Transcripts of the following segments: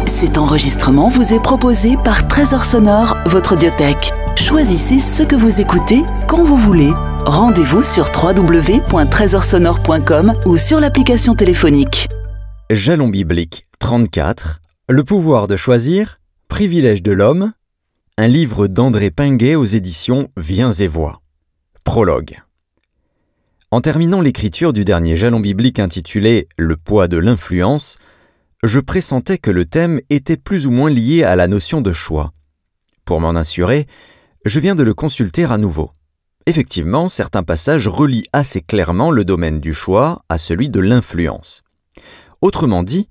Cet enregistrement vous est proposé par Trésor Sonore, votre audiothèque. Choisissez ce que vous écoutez quand vous voulez. Rendez-vous sur www.trésorsonore.com ou sur l'application téléphonique. Jalon biblique 34, Le pouvoir de choisir, privilège de l'homme, un livre d'André Pinguet aux éditions Viens et Voix. Prologue. En terminant l'écriture du dernier jalon biblique intitulé « Le poids de l'influence », je pressentais que le thème était plus ou moins lié à la notion de choix. Pour m'en assurer, je viens de le consulter à nouveau. Effectivement, certains passages relient assez clairement le domaine du choix à celui de l'influence. Autrement dit,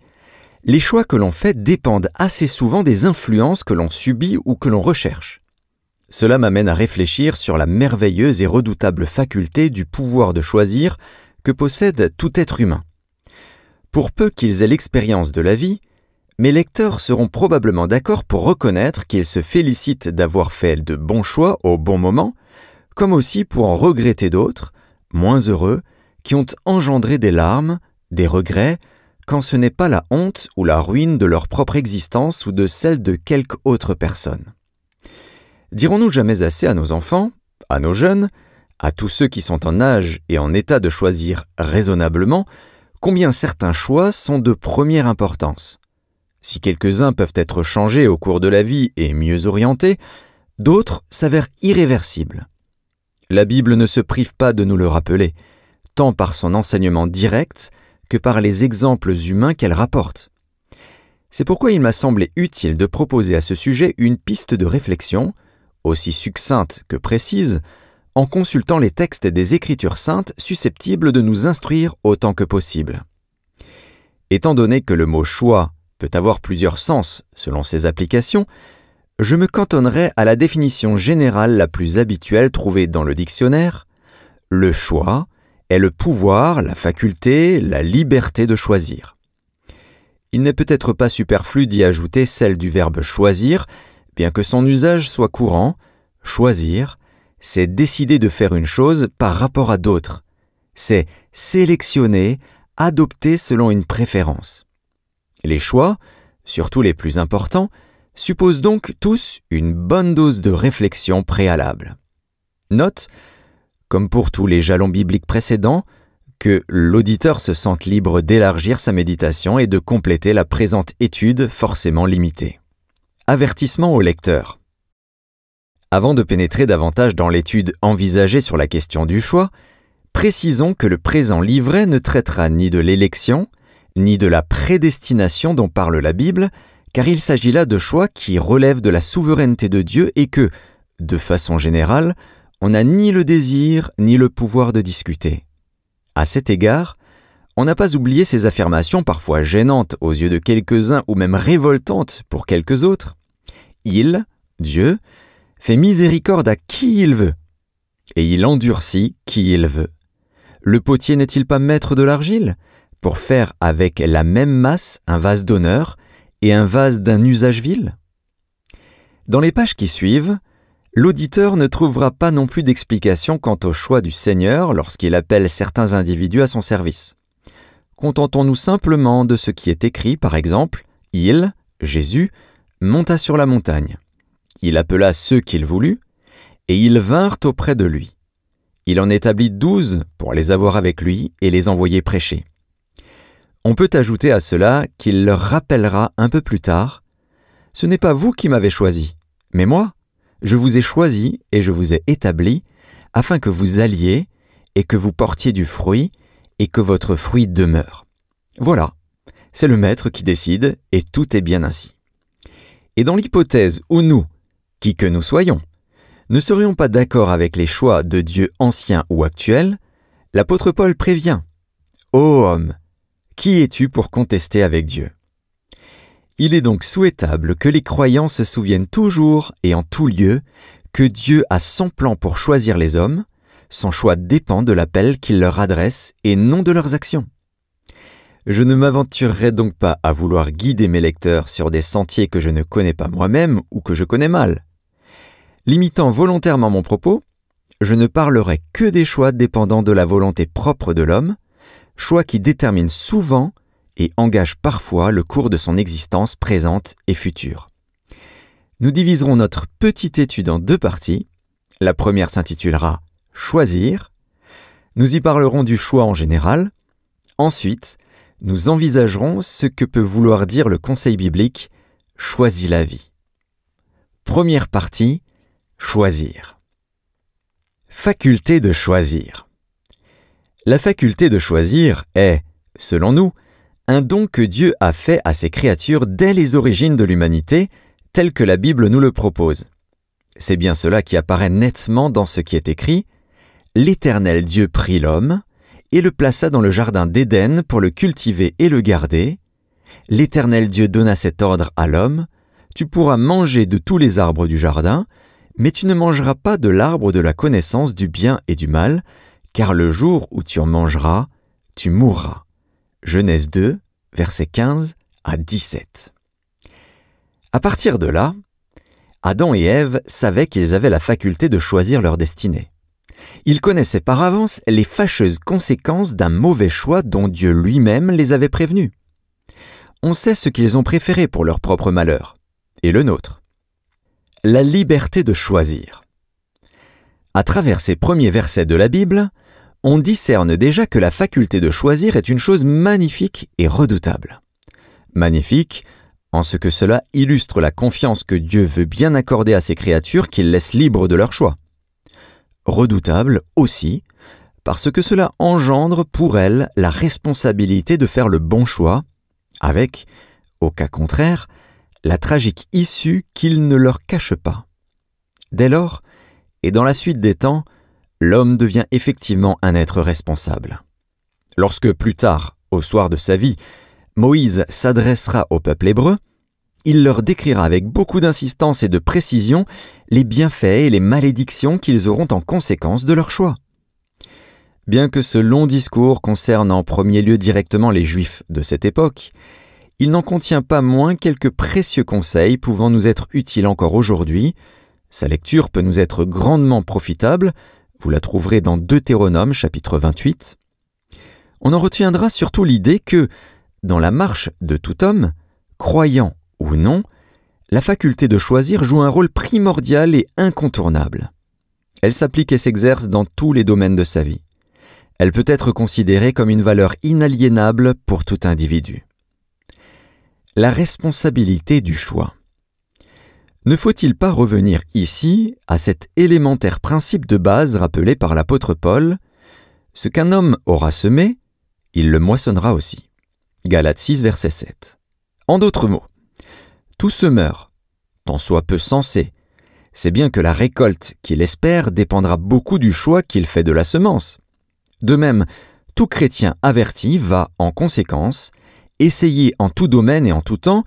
les choix que l'on fait dépendent assez souvent des influences que l'on subit ou que l'on recherche. Cela m'amène à réfléchir sur la merveilleuse et redoutable faculté du pouvoir de choisir que possède tout être humain. Pour peu qu'ils aient l'expérience de la vie, mes lecteurs seront probablement d'accord pour reconnaître qu'ils se félicitent d'avoir fait de bons choix au bon moment, comme aussi pour en regretter d'autres, moins heureux, qui ont engendré des larmes, des regrets, quand ce n'est pas la honte ou la ruine de leur propre existence ou de celle de quelque autre personne. Dirons-nous jamais assez à nos enfants, à nos jeunes, à tous ceux qui sont en âge et en état de choisir raisonnablement, combien certains choix sont de première importance. Si quelques-uns peuvent être changés au cours de la vie et mieux orientés, d'autres s'avèrent irréversibles. La Bible ne se prive pas de nous le rappeler, tant par son enseignement direct que par les exemples humains qu'elle rapporte. C'est pourquoi il m'a semblé utile de proposer à ce sujet une piste de réflexion, aussi succincte que précise, en consultant les textes des Écritures saintes susceptibles de nous instruire autant que possible. Étant donné que le mot « choix » peut avoir plusieurs sens selon ses applications, je me cantonnerai à la définition générale la plus habituelle trouvée dans le dictionnaire. Le choix est le pouvoir, la faculté, la liberté de choisir. Il n'est peut-être pas superflu d'y ajouter celle du verbe « choisir », bien que son usage soit courant. Choisir, c'est décider de faire une chose par rapport à d'autres. C'est sélectionner, adopter selon une préférence. Les choix, surtout les plus importants, supposent donc tous une bonne dose de réflexion préalable. Note, comme pour tous les jalons bibliques précédents, que l'auditeur se sente libre d'élargir sa méditation et de compléter la présente étude forcément limitée. Avertissement au lecteur. Avant de pénétrer davantage dans l'étude envisagée sur la question du choix, précisons que le présent livret ne traitera ni de l'élection, ni de la prédestination dont parle la Bible, car il s'agit là de choix qui relèvent de la souveraineté de Dieu et que, de façon générale, on n'a ni le désir ni le pouvoir de discuter. À cet égard, on n'a pas oublié ces affirmations parfois gênantes aux yeux de quelques-uns ou même révoltantes pour quelques autres. Il, Dieu, fait miséricorde à qui il veut, et il endurcit qui il veut. Le potier n'est-il pas maître de l'argile, pour faire avec la même masse un vase d'honneur et un vase d'un usage vil? Dans les pages qui suivent, l'auditeur ne trouvera pas non plus d'explication quant au choix du Seigneur lorsqu'il appelle certains individus à son service. Contentons-nous simplement de ce qui est écrit, par exemple, il, Jésus, monta sur la montagne. Il appela ceux qu'il voulut, et ils vinrent auprès de lui. Il en établit 12 pour les avoir avec lui et les envoyer prêcher. On peut ajouter à cela qu'il leur rappellera un peu plus tard « Ce n'est pas vous qui m'avez choisi, mais moi, je vous ai choisi et je vous ai établi, afin que vous alliez et que vous portiez du fruit et que votre fruit demeure. » Voilà, c'est le Maître qui décide et tout est bien ainsi. Et dans l'hypothèse où nous, qui que nous soyons, ne serions pas d'accord avec les choix de Dieu anciens ou actuels, l'apôtre Paul prévient « Ô homme, qui es-tu pour contester avec Dieu ?» Il est donc souhaitable que les croyants se souviennent toujours et en tout lieu que Dieu a son plan pour choisir les hommes, son choix dépend de l'appel qu'il leur adresse et non de leurs actions. Je ne m'aventurerai donc pas à vouloir guider mes lecteurs sur des sentiers que je ne connais pas moi-même ou que je connais mal. Limitant volontairement mon propos, je ne parlerai que des choix dépendant de la volonté propre de l'homme, choix qui déterminent souvent et engage parfois le cours de son existence présente et future. Nous diviserons notre petite étude en 2 parties. La première s'intitulera « Choisir ». Nous y parlerons du choix en général. Ensuite, nous envisagerons ce que peut vouloir dire le conseil biblique « Choisis la vie ». Première partie, choisir. Faculté de choisir. La faculté de choisir est, selon nous, un don que Dieu a fait à ses créatures dès les origines de l'humanité, tel que la Bible nous le propose. C'est bien cela qui apparaît nettement dans ce qui est écrit « L'Éternel Dieu prit l'homme et le plaça dans le jardin d'Éden pour le cultiver et le garder. L'Éternel Dieu donna cet ordre à l'homme « Tu pourras manger de tous les arbres du jardin, mais tu ne mangeras pas de l'arbre de la connaissance du bien et du mal, car le jour où tu en mangeras, tu mourras. » Genèse 2, versets 15 à 17. À partir de là, Adam et Ève savaient qu'ils avaient la faculté de choisir leur destinée. Ils connaissaient par avance les fâcheuses conséquences d'un mauvais choix dont Dieu lui-même les avait prévenus. On sait ce qu'ils ont préféré pour leur propre malheur, et le nôtre. La liberté de choisir. À travers ces premiers versets de la Bible, on discerne déjà que la faculté de choisir est une chose magnifique et redoutable. Magnifique, en ce que cela illustre la confiance que Dieu veut bien accorder à ses créatures qu'il laisse libres de leur choix. Redoutable aussi, parce que cela engendre pour elles la responsabilité de faire le bon choix, avec, au cas contraire, la tragique issue qu'il ne leur cache pas. Dès lors, et dans la suite des temps, l'homme devient effectivement un être responsable. Lorsque plus tard, au soir de sa vie, Moïse s'adressera au peuple hébreu, il leur décrira avec beaucoup d'insistance et de précision les bienfaits et les malédictions qu'ils auront en conséquence de leur choix. Bien que ce long discours concerne en premier lieu directement les Juifs de cette époque, il n'en contient pas moins quelques précieux conseils pouvant nous être utiles encore aujourd'hui. Sa lecture peut nous être grandement profitable. Vous la trouverez dans Deutéronome, chapitre 28. On en retiendra surtout l'idée que, dans la marche de tout homme, croyant ou non, la faculté de choisir joue un rôle primordial et incontournable. Elle s'applique et s'exerce dans tous les domaines de sa vie. Elle peut être considérée comme une valeur inaliénable pour tout individu. La responsabilité du choix. Ne faut-il pas revenir ici à cet élémentaire principe de base rappelé par l'apôtre Paul ? Ce qu'un homme aura semé, il le moissonnera aussi. Galates 6, verset 7. En d'autres mots, tout semeur, tant soit peu sensé, sait bien que la récolte qu'il espère dépendra beaucoup du choix qu'il fait de la semence. De même, tout chrétien averti va, en conséquence, essayer en tout domaine et en tout temps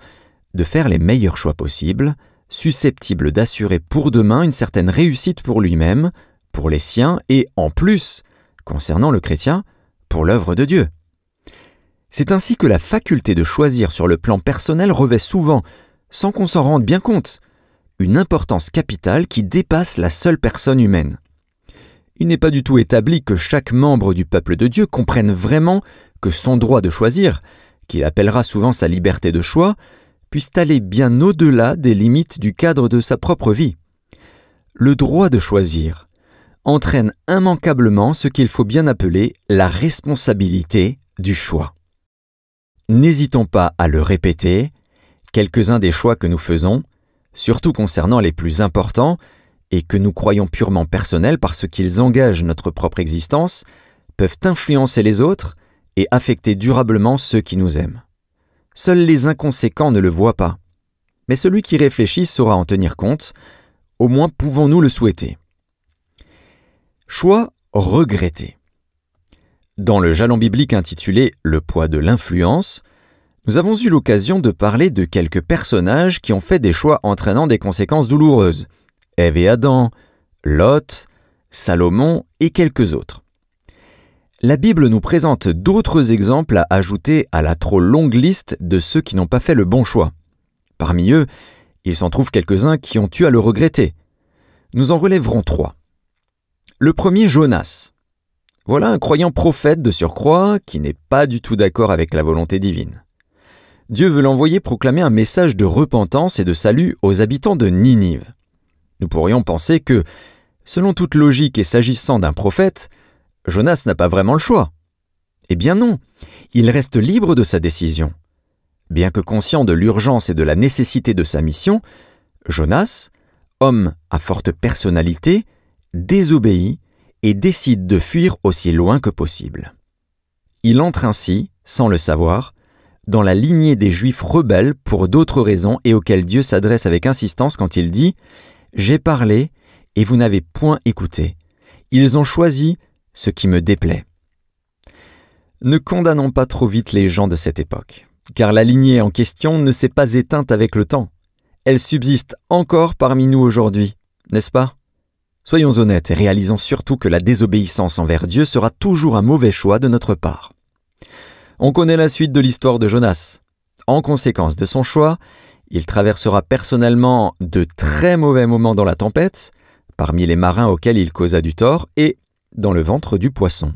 de faire les meilleurs choix possibles, susceptible d'assurer pour demain une certaine réussite pour lui-même, pour les siens et, en plus, concernant le chrétien, pour l'œuvre de Dieu. C'est ainsi que la faculté de choisir sur le plan personnel revêt souvent, sans qu'on s'en rende bien compte, une importance capitale qui dépasse la seule personne humaine. Il n'est pas du tout établi que chaque membre du peuple de Dieu comprenne vraiment que son droit de choisir, qu'il appellera souvent sa liberté de choix, puisse aller bien au-delà des limites du cadre de sa propre vie. Le droit de choisir entraîne immanquablement ce qu'il faut bien appeler la responsabilité du choix. N'hésitons pas à le répéter, quelques-uns des choix que nous faisons, surtout concernant les plus importants et que nous croyons purement personnels parce qu'ils engagent notre propre existence, peuvent influencer les autres et affecter durablement ceux qui nous aiment. Seuls les inconséquents ne le voient pas. Mais celui qui réfléchit saura en tenir compte, au moins pouvons-nous le souhaiter. Choix regretté. Dans le jalon biblique intitulé « Le poids de l'influence », nous avons eu l'occasion de parler de quelques personnages qui ont fait des choix entraînant des conséquences douloureuses. Ève et Adam, Lot, Salomon et quelques autres. La Bible nous présente d'autres exemples à ajouter à la trop longue liste de ceux qui n'ont pas fait le bon choix. Parmi eux, il s'en trouve quelques-uns qui ont eu à le regretter. Nous en relèverons 3. Le premier, Jonas. Voilà un croyant prophète de surcroît qui n'est pas du tout d'accord avec la volonté divine. Dieu veut l'envoyer proclamer un message de repentance et de salut aux habitants de Ninive. Nous pourrions penser que, selon toute logique et s'agissant d'un prophète, Jonas n'a pas vraiment le choix. Eh bien non, il reste libre de sa décision. Bien que conscient de l'urgence et de la nécessité de sa mission, Jonas, homme à forte personnalité, désobéit et décide de fuir aussi loin que possible. Il entre ainsi, sans le savoir, dans la lignée des Juifs rebelles pour d'autres raisons et auxquels Dieu s'adresse avec insistance quand il dit « J'ai parlé et vous n'avez point écouté. Ils ont choisi ce qui me déplaît. » Ne condamnons pas trop vite les gens de cette époque, car la lignée en question ne s'est pas éteinte avec le temps. Elle subsiste encore parmi nous aujourd'hui, n'est-ce pas? Soyons honnêtes et réalisons surtout que la désobéissance envers Dieu sera toujours un mauvais choix de notre part. On connaît la suite de l'histoire de Jonas. En conséquence de son choix, il traversera personnellement de très mauvais moments dans la tempête, parmi les marins auxquels il causa du tort, et dans le ventre du poisson.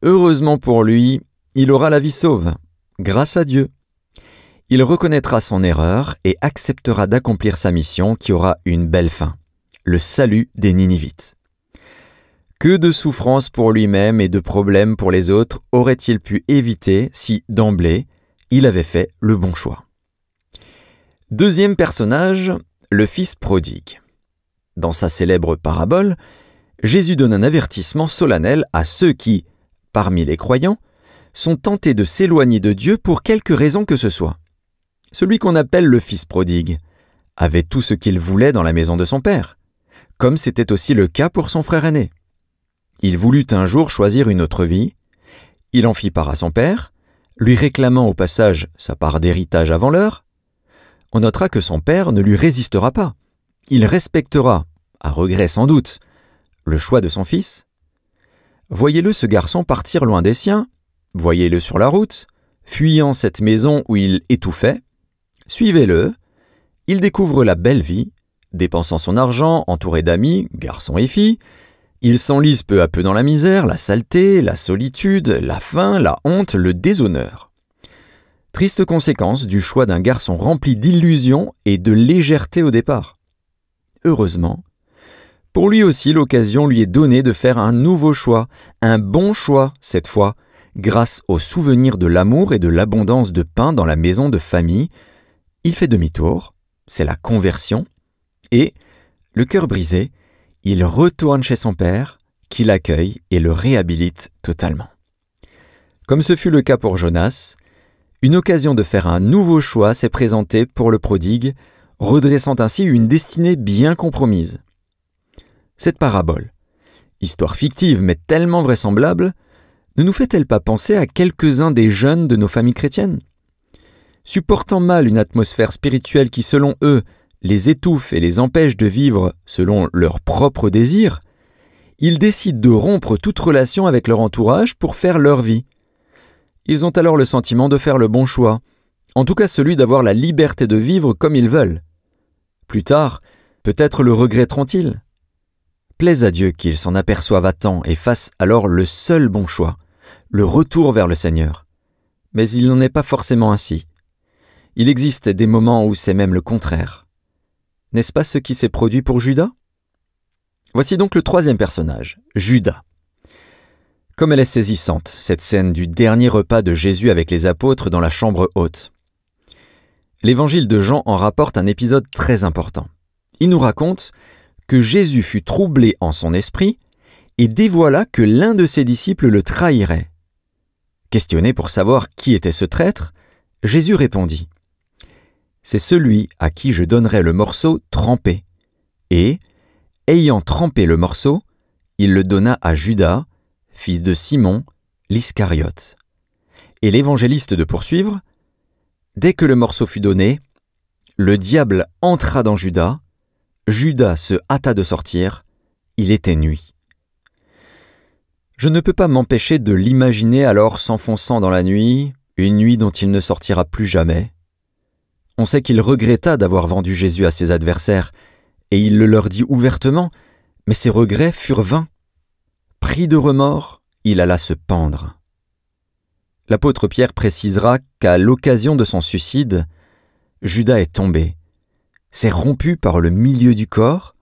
Heureusement pour lui, il aura la vie sauve, grâce à Dieu. Il reconnaîtra son erreur et acceptera d'accomplir sa mission qui aura une belle fin, le salut des Ninivites. Que de souffrances pour lui-même et de problèmes pour les autres aurait-il pu éviter si, d'emblée, il avait fait le bon choix. Deuxième personnage, le fils prodigue. Dans sa célèbre parabole, Jésus donne un avertissement solennel à ceux qui, parmi les croyants, sont tentés de s'éloigner de Dieu pour quelque raison que ce soit. Celui qu'on appelle le fils prodigue avait tout ce qu'il voulait dans la maison de son père, comme c'était aussi le cas pour son frère aîné. Il voulut un jour choisir une autre vie, il en fit part à son père, lui réclamant au passage sa part d'héritage avant l'heure. On notera que son père ne lui résistera pas. Il respectera, à regret sans doute, le choix de son fils. Voyez-le ce garçon partir loin des siens, voyez-le sur la route, fuyant cette maison où il étouffait. Suivez-le, il découvre la belle vie, dépensant son argent, entouré d'amis, garçons et filles. Il s'enlise peu à peu dans la misère, la saleté, la solitude, la faim, la honte, le déshonneur. Triste conséquence du choix d'un garçon rempli d'illusions et de légèreté au départ. Heureusement, pour lui aussi l'occasion lui est donnée de faire un nouveau choix, un bon choix cette fois, grâce au souvenir de l'amour et de l'abondance de pain dans la maison de famille. Il fait demi-tour, c'est la conversion, et, le cœur brisé, il retourne chez son père, qui l'accueille et le réhabilite totalement. Comme ce fut le cas pour Jonas, une occasion de faire un nouveau choix s'est présentée pour le prodigue, redressant ainsi une destinée bien compromise. Cette parabole, histoire fictive mais tellement vraisemblable, ne nous fait-elle pas penser à quelques-uns des jeunes de nos familles chrétiennes? Supportant mal une atmosphère spirituelle qui, selon eux, les étouffe et les empêche de vivre selon leurs propres désirs, ils décident de rompre toute relation avec leur entourage pour faire leur vie. Ils ont alors le sentiment de faire le bon choix, en tout cas celui d'avoir la liberté de vivre comme ils veulent. Plus tard, peut-être le regretteront-ils. Plaise à Dieu qu'ils s'en aperçoivent à temps et fassent alors le seul bon choix, le retour vers le Seigneur. Mais il n'en est pas forcément ainsi. Il existe des moments où c'est même le contraire. N'est-ce pas ce qui s'est produit pour Judas? Voici donc le troisième personnage, Judas. Comme elle est saisissante, cette scène du dernier repas de Jésus avec les apôtres dans la chambre haute. L'évangile de Jean en rapporte un épisode très important. Il nous raconte que Jésus fut troublé en son esprit et dévoila que l'un de ses disciples le trahirait. Questionné pour savoir qui était ce traître, Jésus répondit « C'est celui à qui je donnerai le morceau trempé. » Et, ayant trempé le morceau, il le donna à Judas, fils de Simon, l'Iscariote. Et l'évangéliste de poursuivre « Dès que le morceau fut donné, le diable entra dans Judas, Judas se hâta de sortir, il était nuit. » Je ne peux pas m'empêcher de l'imaginer alors s'enfonçant dans la nuit, une nuit dont il ne sortira plus jamais. On sait qu'il regretta d'avoir vendu Jésus à ses adversaires, et il le leur dit ouvertement, mais ses regrets furent vains. Pris de remords, il alla se pendre. L'apôtre Pierre précisera qu'à l'occasion de son suicide, Judas est tombé, s'est rompu par le milieu du corps,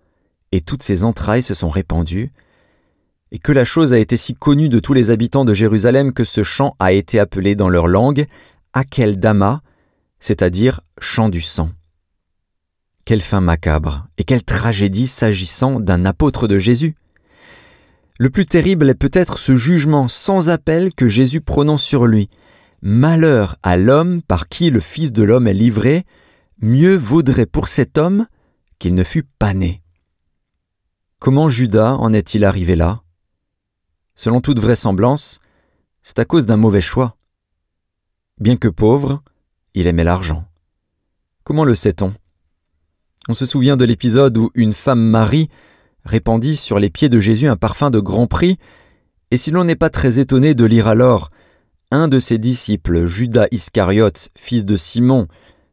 et toutes ses entrailles se sont répandues, et que la chose a été si connue de tous les habitants de Jérusalem que ce chant a été appelé dans leur langue Akeldama, c'est-à-dire chant du sang. Quelle fin macabre et quelle tragédie s'agissant d'un apôtre de Jésus. Le plus terrible est peut-être ce jugement sans appel que Jésus prononce sur lui. Malheur à l'homme par qui le Fils de l'homme est livré, mieux vaudrait pour cet homme qu'il ne fût pas né. Comment Judas en est-il arrivé là ? Selon toute vraisemblance, c'est à cause d'un mauvais choix. Bien que pauvre, il aimait l'argent. Comment le sait-on ? On se souvient de l'épisode où une femme Marie répandit sur les pieds de Jésus un parfum de grand prix, et si l'on n'est pas très étonné de lire alors un de ses disciples, Judas Iscariote, fils de Simon,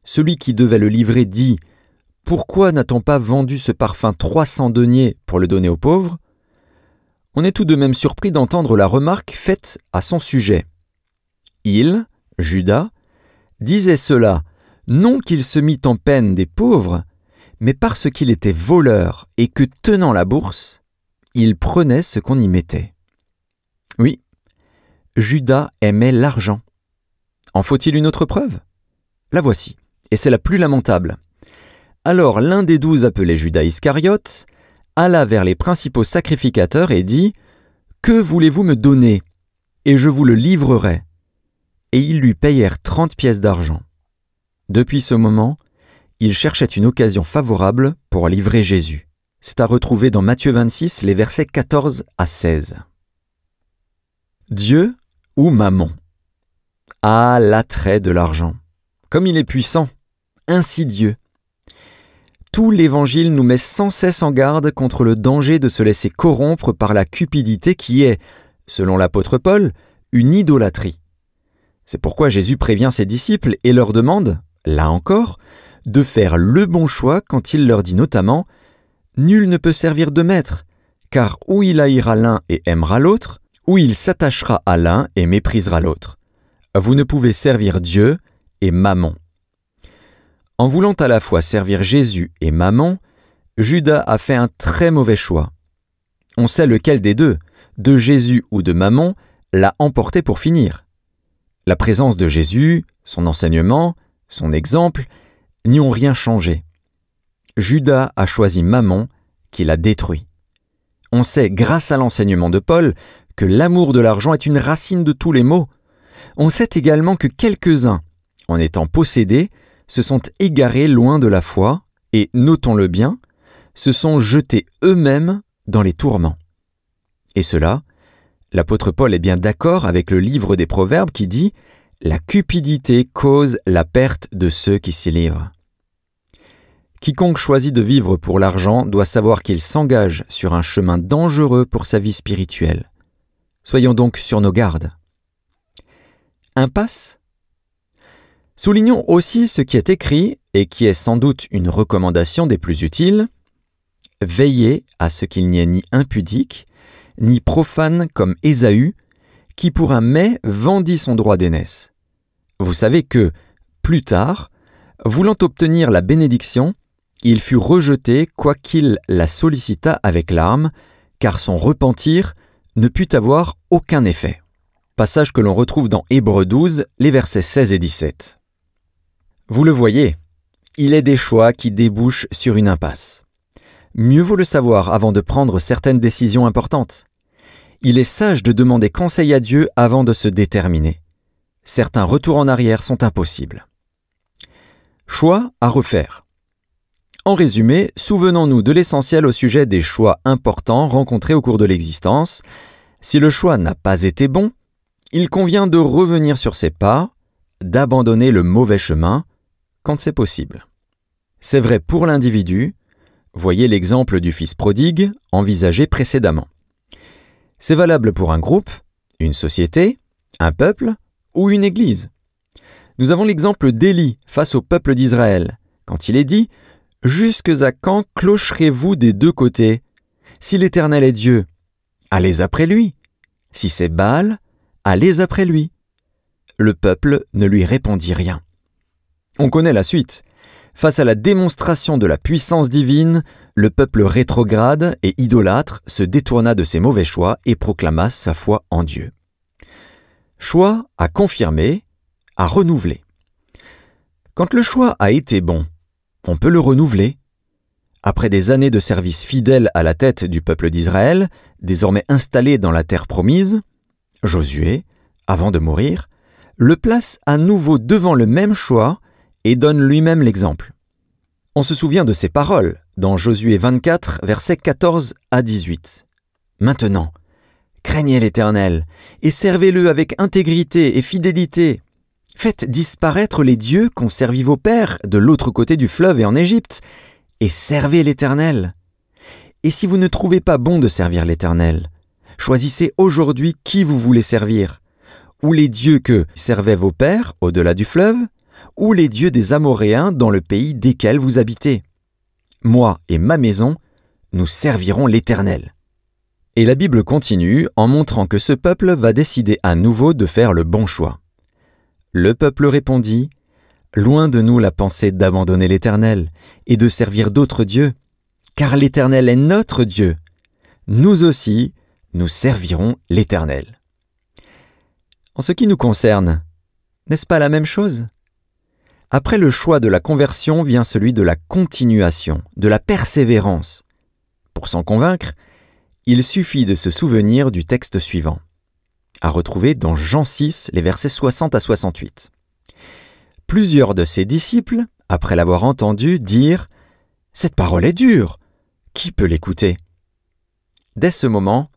celui qui devait le livrer, dit « Pourquoi n'a-t-on pas vendu ce parfum 300 deniers pour le donner aux pauvres ?» On est tout de même surpris d'entendre la remarque faite à son sujet. Il, Judas, disait cela non qu'il se mit en peine des pauvres, mais parce qu'il était voleur et que, tenant la bourse, il prenait ce qu'on y mettait. Oui, Judas aimait l'argent. En faut-il une autre preuve ? La voici, et c'est la plus lamentable. Alors l'un des 12 appelé Judas Iscariote alla vers les principaux sacrificateurs et dit « Que voulez-vous me donner ? Et je vous le livrerai. » Et ils lui payèrent 30 pièces d'argent. Depuis ce moment, il cherchait une occasion favorable pour livrer Jésus. C'est à retrouver dans Matthieu 26, les versets 14 à 16. Dieu ou Mammon ? Ah, l'attrait de l'argent. Comme il est puissant, insidieux. Tout l'Évangile nous met sans cesse en garde contre le danger de se laisser corrompre par la cupidité qui est, selon l'apôtre Paul, une idolâtrie. C'est pourquoi Jésus prévient ses disciples et leur demande, là encore, de faire le bon choix quand il leur dit notamment « Nul ne peut servir de maître, car ou il haïra l'un et aimera l'autre, ou il s'attachera à l'un et méprisera l'autre. Vous ne pouvez servir Dieu et Mammon. » En voulant à la fois servir Jésus et Mammon, Judas a fait un très mauvais choix. On sait lequel des deux, de Jésus ou de Mammon, l'a emporté pour finir. La présence de Jésus, son enseignement, son exemple, n'y ont rien changé. Judas a choisi Mammon, qui l'a détruit. On sait, grâce à l'enseignement de Paul, que l'amour de l'argent est une racine de tous les maux. On sait également que quelques-uns, en étant possédés, se sont égarés loin de la foi et, notons-le bien, se sont jetés eux-mêmes dans les tourments. Et cela, l'apôtre Paul est bien d'accord avec le livre des Proverbes qui dit « La cupidité cause la perte de ceux qui s'y livrent ». Quiconque choisit de vivre pour l'argent doit savoir qu'il s'engage sur un chemin dangereux pour sa vie spirituelle. Soyons donc sur nos gardes. Impasse ? Soulignons aussi ce qui est écrit, et qui est sans doute une recommandation des plus utiles. Veillez à ce qu'il n'y ait ni impudique, ni profane comme Ésaü, qui pour un mets vendit son droit d'aînesse. Vous savez que, plus tard, voulant obtenir la bénédiction, il fut rejeté quoiqu'il la sollicitât avec larmes, car son repentir ne put avoir aucun effet. Passage que l'on retrouve dans Hébreux 12, les versets 16 et 17. Vous le voyez, il est des choix qui débouchent sur une impasse. Mieux vaut le savoir avant de prendre certaines décisions importantes. Il est sage de demander conseil à Dieu avant de se déterminer. Certains retours en arrière sont impossibles. Choix à refaire. En résumé, souvenons-nous de l'essentiel au sujet des choix importants rencontrés au cours de l'existence. Si le choix n'a pas été bon, il convient de revenir sur ses pas, d'abandonner le mauvais chemin, quand c'est possible. C'est vrai pour l'individu, voyez l'exemple du fils prodigue envisagé précédemment. C'est valable pour un groupe, une société, un peuple ou une église. Nous avons l'exemple d'Élie face au peuple d'Israël, quand il est dit « Jusques à quand clocherez-vous des deux côtés ? Si l'Éternel est Dieu, allez après lui. Si c'est Baal, allez après lui. » le peuple ne lui répondit rien. On connaît la suite. Face à la démonstration de la puissance divine, le peuple rétrograde et idolâtre se détourna de ses mauvais choix et proclama sa foi en Dieu. Choix à confirmer, à renouveler. Quand le choix a été bon, on peut le renouveler. Après des années de service fidèle à la tête du peuple d'Israël, désormais installé dans la terre promise, Josué, avant de mourir, le place à nouveau devant le même choix et donne lui-même l'exemple. On se souvient de ces paroles dans Josué 24, versets 14 à 18. « Maintenant, craignez l'Éternel et servez-le avec intégrité et fidélité. Faites disparaître les dieux qu'ont servi vos pères de l'autre côté du fleuve et en Égypte, et servez l'Éternel. Et si vous ne trouvez pas bon de servir l'Éternel, choisissez aujourd'hui qui vous voulez servir, ou les dieux que servaient vos pères au-delà du fleuve, ou les dieux des Amoréens dans le pays desquels vous habitez. Moi et ma maison, nous servirons l'Éternel. » Et la Bible continue en montrant que ce peuple va décider à nouveau de faire le bon choix. Le peuple répondit, « Loin de nous la pensée d'abandonner l'Éternel et de servir d'autres dieux, car l'Éternel est notre Dieu. Nous aussi, nous servirons l'Éternel. » En ce qui nous concerne, n'est-ce pas la même chose? Après le choix de la conversion vient celui de la continuation, de la persévérance. Pour s'en convaincre, il suffit de se souvenir du texte suivant, à retrouver dans Jean 6, les versets 60 à 68. Plusieurs de ses disciples, après l'avoir entendu, dirent « Cette parole est dure, qui peut l'écouter ?» Dès ce moment,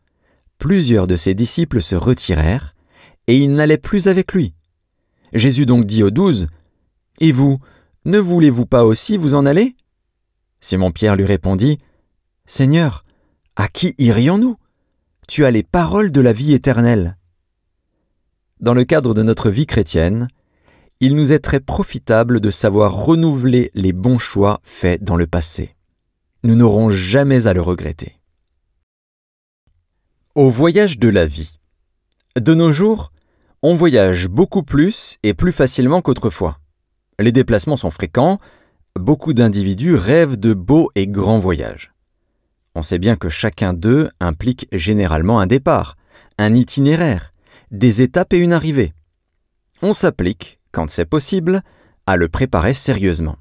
plusieurs de ses disciples se retirèrent, et ils n'allaient plus avec lui. Jésus donc dit aux 12, « Et vous, ne voulez-vous pas aussi vous en aller ?» Simon-Pierre lui répondit, « Seigneur, à qui irions-nous? Tu as les paroles de la vie éternelle. » Dans le cadre de notre vie chrétienne, il nous est très profitable de savoir renouveler les bons choix faits dans le passé. Nous n'aurons jamais à le regretter. Au voyage de la vie. De nos jours, on voyage beaucoup plus et plus facilement qu'autrefois. Les déplacements sont fréquents, beaucoup d'individus rêvent de beaux et grands voyages. On sait bien que chacun d'eux implique généralement un départ, un itinéraire, des étapes et une arrivée. On s'applique, quand c'est possible, à le préparer sérieusement.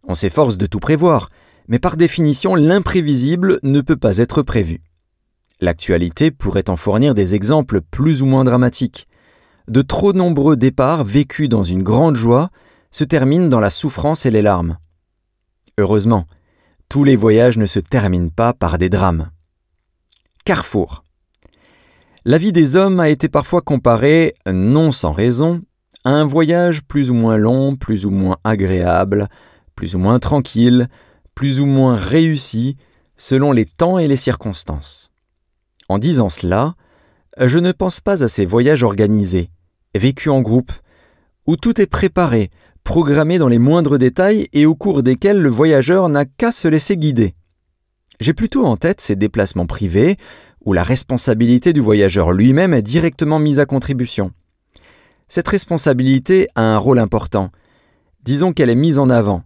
On s'efforce de tout prévoir, mais par définition, l'imprévisible ne peut pas être prévu. L'actualité pourrait en fournir des exemples plus ou moins dramatiques. De trop nombreux départs vécus dans une grande joie se terminent dans la souffrance et les larmes. Heureusement, tous les voyages ne se terminent pas par des drames. Carrefour. La vie des hommes a été parfois comparée, non sans raison, à un voyage plus ou moins long, plus ou moins agréable, plus ou moins tranquille, plus ou moins réussi, selon les temps et les circonstances. En disant cela, je ne pense pas à ces voyages organisés, vécus en groupe, où tout est préparé, programmé dans les moindres détails et au cours desquels le voyageur n'a qu'à se laisser guider. J'ai plutôt en tête ces déplacements privés, où la responsabilité du voyageur lui-même est directement mise à contribution. Cette responsabilité a un rôle important. Disons qu'elle est mise en avant,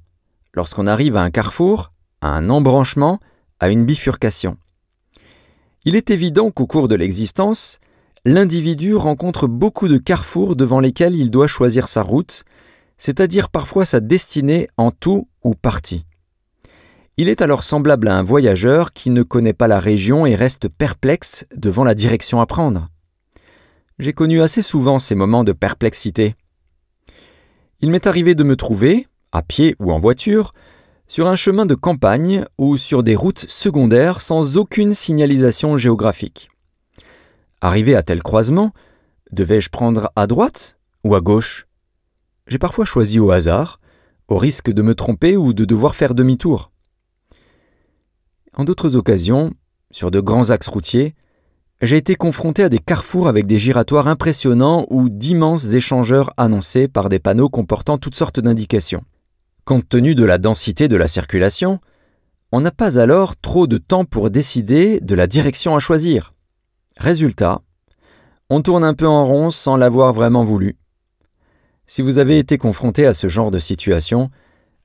lorsqu'on arrive à un carrefour, à un embranchement, à une bifurcation. Il est évident qu'au cours de l'existence, l'individu rencontre beaucoup de carrefours devant lesquels il doit choisir sa route, c'est-à-dire parfois sa destinée en tout ou partie. Il est alors semblable à un voyageur qui ne connaît pas la région et reste perplexe devant la direction à prendre. J'ai connu assez souvent ces moments de perplexité. Il m'est arrivé de me trouver, à pied ou en voiture, sur un chemin de campagne ou sur des routes secondaires sans aucune signalisation géographique. Arrivé à tel croisement, devais-je prendre à droite ou à gauche? J'ai parfois choisi au hasard, au risque de me tromper ou de devoir faire demi-tour. En d'autres occasions, sur de grands axes routiers, j'ai été confronté à des carrefours avec des giratoires impressionnants ou d'immenses échangeurs annoncés par des panneaux comportant toutes sortes d'indications. Compte tenu de la densité de la circulation, on n'a pas alors trop de temps pour décider de la direction à choisir. Résultat, on tourne un peu en rond sans l'avoir vraiment voulu, Si vous avez été confronté à ce genre de situation,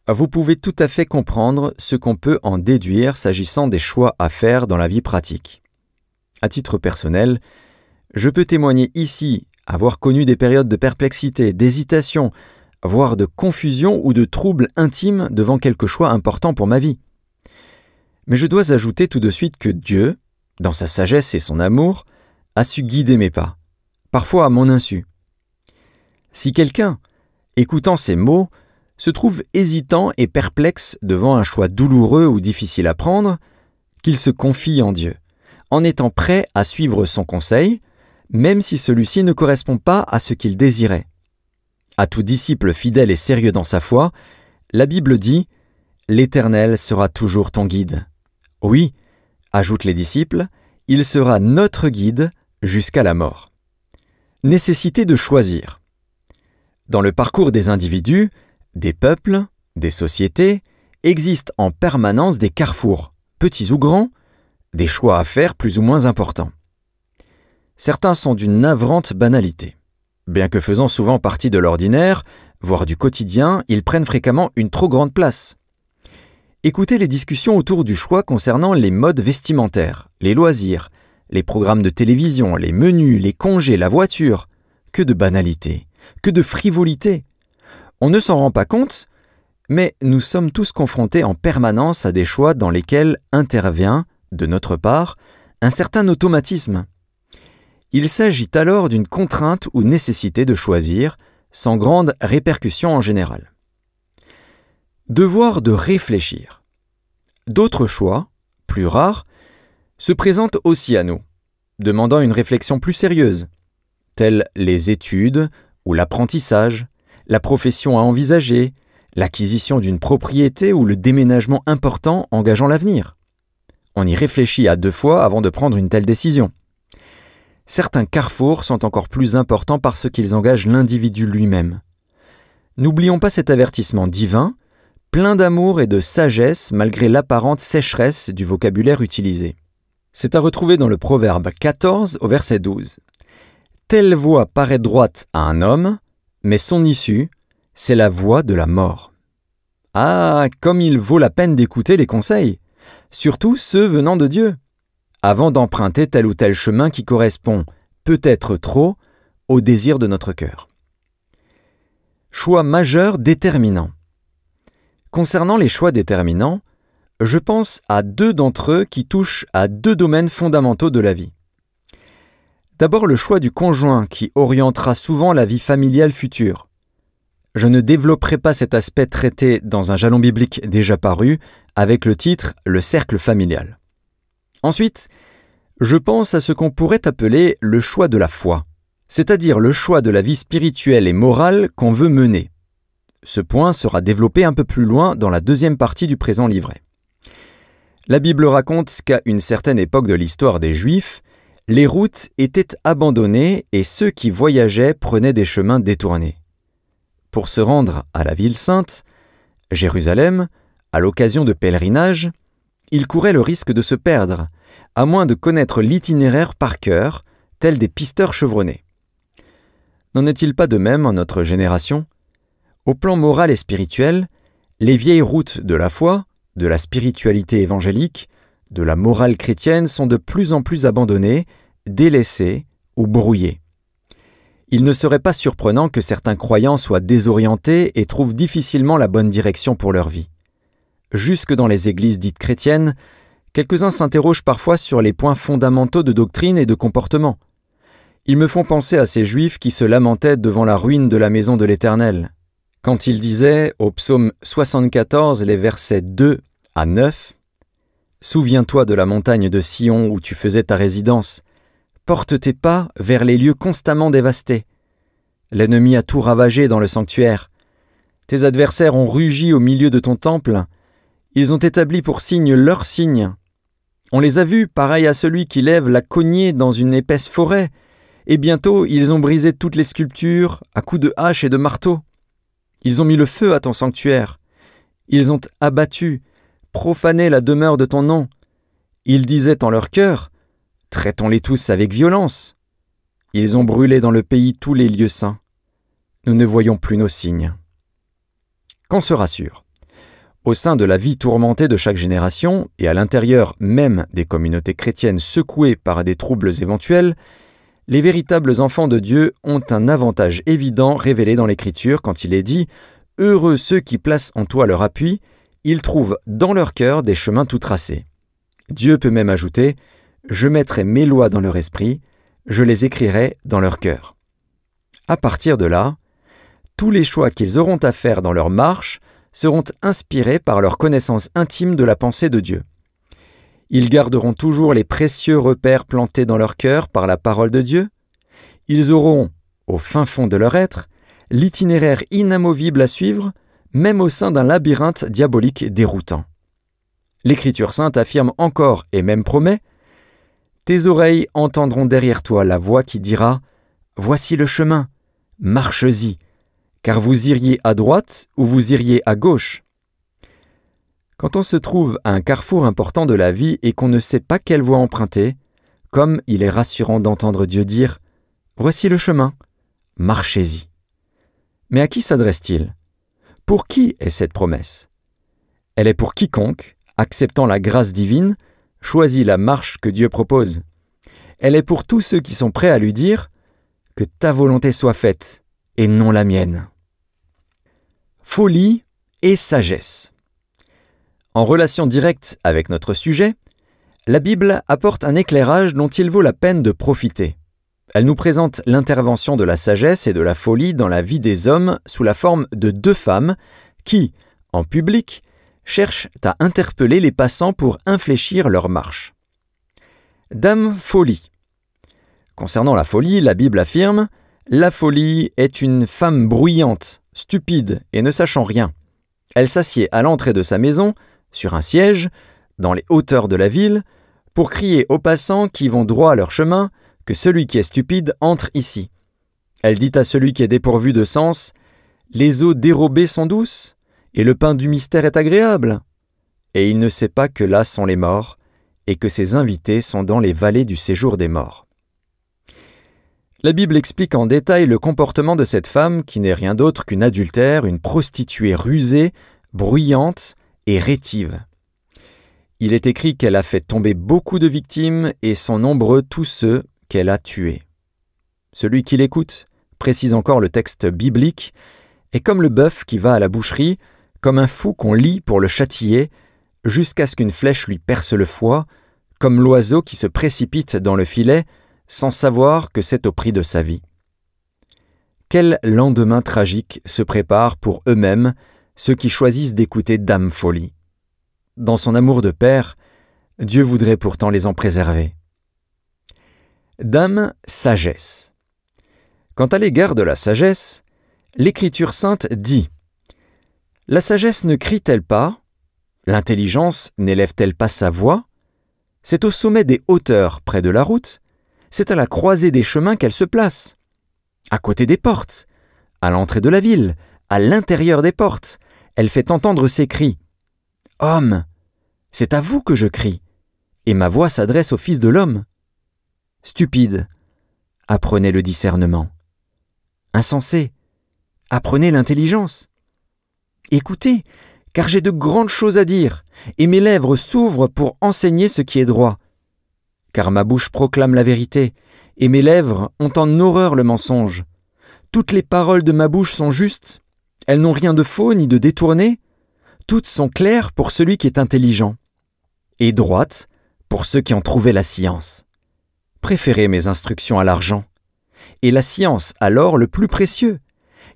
vous pouvez tout à fait comprendre ce qu'on peut en déduire s'agissant des choix à faire dans la vie pratique. À titre personnel, je peux témoigner ici avoir connu des périodes de perplexité, d'hésitation, voire de confusion ou de trouble intime devant quelque choix important pour ma vie. Mais je dois ajouter tout de suite que Dieu, dans sa sagesse et son amour, a su guider mes pas, parfois à mon insu. Si quelqu'un, écoutant ces mots, se trouve hésitant et perplexe devant un choix douloureux ou difficile à prendre, qu'il se confie en Dieu, en étant prêt à suivre son conseil, même si celui-ci ne correspond pas à ce qu'il désirait. À tout disciple fidèle et sérieux dans sa foi, la Bible dit « L'Éternel sera toujours ton guide ». Oui, ajoutent les disciples, il sera notre guide jusqu'à la mort. Nécessité de choisir. Dans le parcours des individus, des peuples, des sociétés, existent en permanence des carrefours, petits ou grands, des choix à faire plus ou moins importants. Certains sont d'une navrante banalité. Bien que faisant souvent partie de l'ordinaire, voire du quotidien, ils prennent fréquemment une trop grande place. Écoutez les discussions autour du choix concernant les modes vestimentaires, les loisirs, les programmes de télévision, les menus, les congés, la voiture. Que de banalité, que de frivolité. On ne s'en rend pas compte, mais nous sommes tous confrontés en permanence à des choix dans lesquels intervient, de notre part, un certain automatisme. Il s'agit alors d'une contrainte ou nécessité de choisir, sans grande répercussion en général. Devoir de réfléchir. D'autres choix, plus rares, se présentent aussi à nous, demandant une réflexion plus sérieuse, telles les études ou l'apprentissage, la profession à envisager, l'acquisition d'une propriété ou le déménagement important engageant l'avenir. On y réfléchit à 2 fois avant de prendre une telle décision. Certains carrefours sont encore plus importants parce qu'ils engagent l'individu lui-même. N'oublions pas cet avertissement divin, plein d'amour et de sagesse malgré l'apparente sécheresse du vocabulaire utilisé. C'est à retrouver dans le Proverbe 14 au verset 12. « Telle voie paraît droite à un homme, mais son issue, c'est la voie de la mort. » Ah, comme il vaut la peine d'écouter les conseils, surtout ceux venant de Dieu, avant d'emprunter tel ou tel chemin qui correspond, peut-être trop, au désir de notre cœur. Choix majeur déterminant. Concernant les choix déterminants, je pense à 2 d'entre eux qui touchent à 2 domaines fondamentaux de la vie. D'abord le choix du conjoint qui orientera souvent la vie familiale future. Je ne développerai pas cet aspect traité dans un jalon biblique déjà paru avec le titre « Le cercle familial ». Ensuite, je pense à ce qu'on pourrait appeler le choix de la foi, c'est-à-dire le choix de la vie spirituelle et morale qu'on veut mener. Ce point sera développé un peu plus loin dans la 2e partie du présent livret. La Bible raconte qu'à une certaine époque de l'histoire des Juifs, les routes étaient abandonnées et ceux qui voyageaient prenaient des chemins détournés. Pour se rendre à la ville sainte, Jérusalem, à l'occasion de pèlerinages, ils couraient le risque de se perdre, à moins de connaître l'itinéraire par cœur, tels des pisteurs chevronnés. N'en est-il pas de même en notre génération ? Au plan moral et spirituel, les vieilles routes de la foi, de la spiritualité évangélique, de la morale chrétienne sont de plus en plus abandonnées, délaissées ou brouillées. Il ne serait pas surprenant que certains croyants soient désorientés et trouvent difficilement la bonne direction pour leur vie. Jusque dans les églises dites chrétiennes, quelques-uns s'interrogent parfois sur les points fondamentaux de doctrine et de comportement. Ils me font penser à ces Juifs qui se lamentaient devant la ruine de la maison de l'Éternel. Quand ils disaient, au psaume 74, les versets 2 à 9, « Souviens-toi de la montagne de Sion où tu faisais ta résidence. Porte tes pas vers les lieux constamment dévastés. L'ennemi a tout ravagé dans le sanctuaire. Tes adversaires ont rugi au milieu de ton temple. Ils ont établi pour signe leur signe. On les a vus pareils à celui qui lève la cognée dans une épaisse forêt, et bientôt ils ont brisé toutes les sculptures à coups de hache et de marteau. Ils ont mis le feu à ton sanctuaire. Ils ont abattu, profané la demeure de ton nom. Ils disaient en leur cœur, « Traitons-les tous avec violence. » Ils ont brûlé dans le pays tous les lieux saints. nous ne voyons plus nos signes. Qu'on se rassure. Au sein de la vie tourmentée de chaque génération, et à l'intérieur même des communautés chrétiennes secouées par des troubles éventuels, les véritables enfants de Dieu ont un avantage évident révélé dans l'Écriture quand il est dit « Heureux ceux qui placent en toi leur appui, ils trouvent dans leur cœur des chemins tout tracés. » Dieu peut même ajouter « Je mettrai mes lois dans leur esprit, je les écrirai dans leur cœur. » À partir de là, tous les choix qu'ils auront à faire dans leur marche seront inspirés par leur connaissance intime de la pensée de Dieu. Ils garderont toujours les précieux repères plantés dans leur cœur par la parole de Dieu. Ils auront, au fin fond de leur être, l'itinéraire inamovible à suivre, même au sein d'un labyrinthe diabolique déroutant. L'Écriture sainte affirme encore et même promet « Tes oreilles entendront derrière toi la voix qui dira « Voici le chemin, marche-y ». Car vous iriez à droite ou vous iriez à gauche. Quand on se trouve à un carrefour important de la vie et qu'on ne sait pas quelle voie emprunter, comme il est rassurant d'entendre Dieu dire « Voici le chemin, marchez-y ». Mais à qui s'adresse-t-il? Pour qui est cette promesse? Elle est pour quiconque, acceptant la grâce divine, choisit la marche que Dieu propose. Elle est pour tous ceux qui sont prêts à lui dire « Que ta volonté soit faite et non la mienne ». Folie et sagesse. En relation directe avec notre sujet, la Bible apporte un éclairage dont il vaut la peine de profiter. Elle nous présente l'intervention de la sagesse et de la folie dans la vie des hommes sous la forme de deux femmes qui, en public, cherchent à interpeller les passants pour infléchir leur marche. Dame Folie. Concernant la folie, la Bible affirme « La folie est une femme bruyante, stupide et ne sachant rien. Elle s'assied à l'entrée de sa maison, sur un siège, dans les hauteurs de la ville, pour crier aux passants qui vont droit à leur chemin que celui qui est stupide entre ici. Elle dit à celui qui est dépourvu de sens « Les eaux dérobées sont douces, et le pain du mystère est agréable. » Et il ne sait pas que là sont les morts, et que ses invités sont dans les vallées du séjour des morts. La Bible explique en détail le comportement de cette femme qui n'est rien d'autre qu'une adultère, une prostituée rusée, bruyante et rétive. Il est écrit qu'elle a fait tomber beaucoup de victimes et sont nombreux tous ceux qu'elle a tués. Celui qui l'écoute, précise encore le texte biblique, est comme le bœuf qui va à la boucherie, comme un fou qu'on lie pour le châtier, jusqu'à ce qu'une flèche lui perce le foie, comme l'oiseau qui se précipite dans le filet, sans savoir que c'est au prix de sa vie. Quel lendemain tragique se prépare pour eux-mêmes ceux qui choisissent d'écouter Dame Folie. Dans son amour de père, Dieu voudrait pourtant les en préserver. Dame Sagesse. Quant à l'égard de la sagesse, l'Écriture sainte dit « La sagesse ne crie-t-elle pas? L'intelligence n'élève-t-elle pas sa voix? C'est au sommet des hauteurs près de la route. C'est à la croisée des chemins qu'elle se place. À côté des portes, à l'entrée de la ville, à l'intérieur des portes, elle fait entendre ses cris. Homme, c'est à vous que je crie, et ma voix s'adresse au Fils de l'homme. Stupide, apprenez le discernement. Insensé, apprenez l'intelligence. Écoutez, car j'ai de grandes choses à dire, et mes lèvres s'ouvrent pour enseigner ce qui est droit. Car ma bouche proclame la vérité, et mes lèvres ont en horreur le mensonge. Toutes les paroles de ma bouche sont justes, elles n'ont rien de faux ni de détourné, toutes sont claires pour celui qui est intelligent, et droites pour ceux qui ont trouvé la science. Préférez mes instructions à l'argent, et la science à l'or le plus précieux,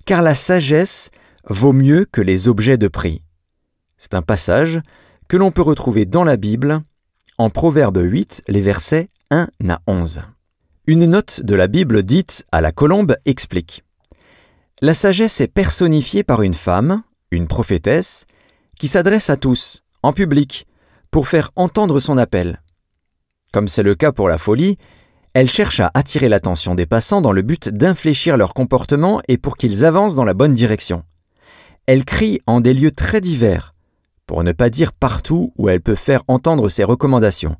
car la sagesse vaut mieux que les objets de prix. C'est un passage que l'on peut retrouver dans la Bible, en Proverbe 8, les versets 1 à 11. Une note de la Bible dite à la colombe explique « La sagesse est personnifiée par une femme, une prophétesse, qui s'adresse à tous, en public, pour faire entendre son appel. Comme c'est le cas pour la folie, elle cherche à attirer l'attention des passants dans le but d'infléchir leur comportement et pour qu'ils avancent dans la bonne direction. Elle crie en des lieux très divers, pour ne pas dire partout où elle peut faire entendre ses recommandations,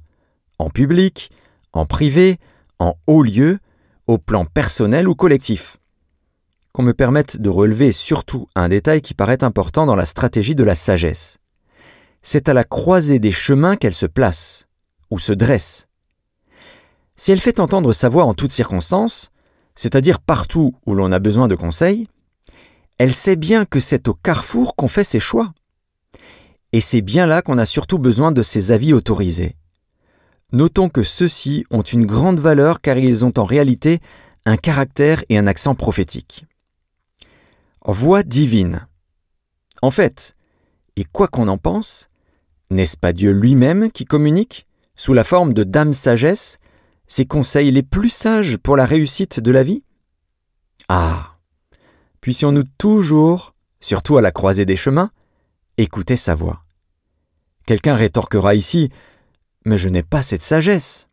en public, en privé, en haut lieu, au plan personnel ou collectif. qu'on me permette de relever surtout un détail qui paraît important dans la stratégie de la sagesse. C'est à la croisée des chemins qu'elle se place, ou se dresse. Si elle fait entendre sa voix en toutes circonstances, c'est-à-dire partout où l'on a besoin de conseils, elle sait bien que c'est au carrefour qu'on fait ses choix. Et c'est bien là qu'on a surtout besoin de ses avis autorisés. Notons que ceux-ci ont une grande valeur car ils ont en réalité un caractère et un accent prophétique. Voix divine. En fait, et quoi qu'on en pense, n'est-ce pas Dieu lui-même qui communique, sous la forme de Dame Sagesse, ses conseils les plus sages pour la réussite de la vie? Ah, puissions-nous toujours, surtout à la croisée des chemins, écouter sa voix. Quelqu'un rétorquera ici « Mais je n'ai pas cette sagesse ».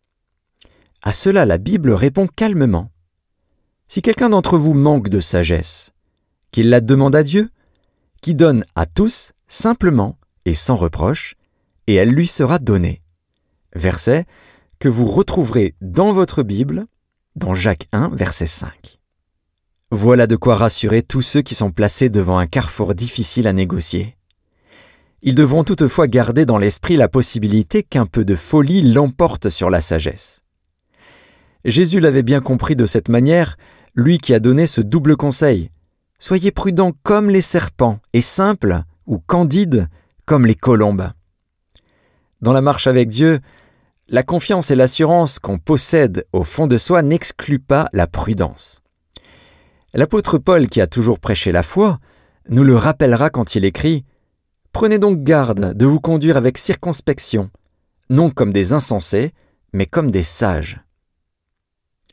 À cela, la Bible répond calmement. Si quelqu'un d'entre vous manque de sagesse, qu'il la demande à Dieu, qui donne à tous simplement et sans reproche, et elle lui sera donnée. Verset que vous retrouverez dans votre Bible, dans Jacques 1, verset 5. Voilà de quoi rassurer tous ceux qui sont placés devant un carrefour difficile à négocier. Ils devront toutefois garder dans l'esprit la possibilité qu'un peu de folie l'emporte sur la sagesse. Jésus l'avait bien compris de cette manière, lui qui a donné ce double conseil. Soyez prudents comme les serpents et simples ou candides comme les colombes. Dans la marche avec Dieu, la confiance et l'assurance qu'on possède au fond de soi n'excluent pas la prudence. L'apôtre Paul, qui a toujours prêché la foi, nous le rappellera quand il écrit « Prenez donc garde de vous conduire avec circonspection, non comme des insensés, mais comme des sages. »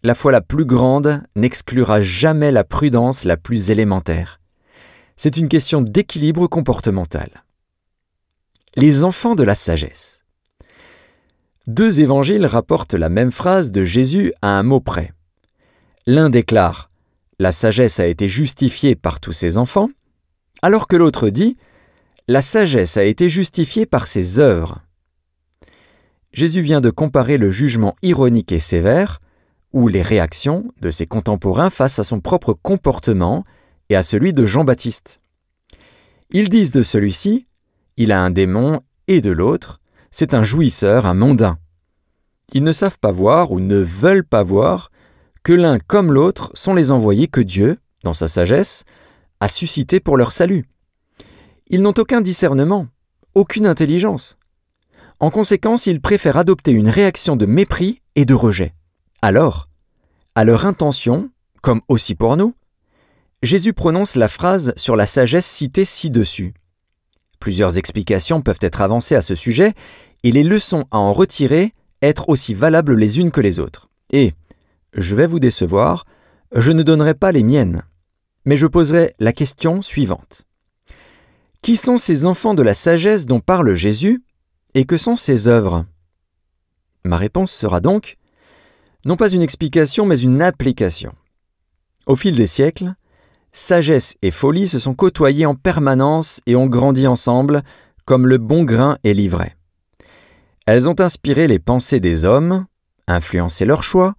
La foi la plus grande n'exclura jamais la prudence la plus élémentaire. C'est une question d'équilibre comportemental. Les enfants de la sagesse. 2 évangiles rapportent la même phrase de Jésus à un mot près. L'un déclare « La sagesse a été justifiée par tous ses enfants », alors que l'autre dit « La sagesse a été justifiée par ses œuvres ». Jésus vient de comparer le jugement ironique et sévère, ou les réactions de ses contemporains face à son propre comportement et à celui de Jean-Baptiste. Ils disent de celui-ci « Il a un démon » et de l'autre « C'est un jouisseur, un mondain ». Ils ne savent pas voir ou ne veulent pas voir que l'un comme l'autre sont les envoyés que Dieu, dans sa sagesse, a suscités pour leur salut. Ils n'ont aucun discernement, aucune intelligence. En conséquence, ils préfèrent adopter une réaction de mépris et de rejet. Alors, à leur intention, comme aussi pour nous, Jésus prononce la phrase sur la sagesse citée ci-dessus. Plusieurs explications peuvent être avancées à ce sujet et les leçons à en retirer être aussi valables les unes que les autres. Et, je vais vous décevoir, je ne donnerai pas les miennes, mais je poserai la question suivante. Qui sont ces enfants de la sagesse dont parle Jésus et que sont ses œuvres? Ma réponse sera donc non pas une explication, mais une application. Au fil des siècles, sagesse et folie se sont côtoyées en permanence et ont grandi ensemble, comme le bon grain et l'ivraie. Elles ont inspiré les pensées des hommes, influencé leurs choix,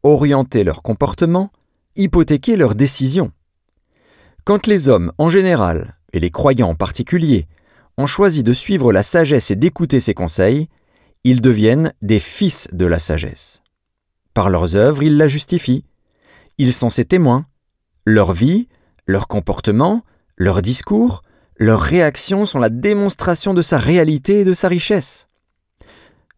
orienté leur comportement, hypothéqué leurs décisions. Quand les hommes en général, et les croyants en particulier, ont choisi de suivre la sagesse et d'écouter ses conseils, ils deviennent des fils de la sagesse. Par leurs œuvres, ils la justifient. Ils sont ses témoins. Leur vie, leur comportement, leur discours, leurs réactions sont la démonstration de sa réalité et de sa richesse.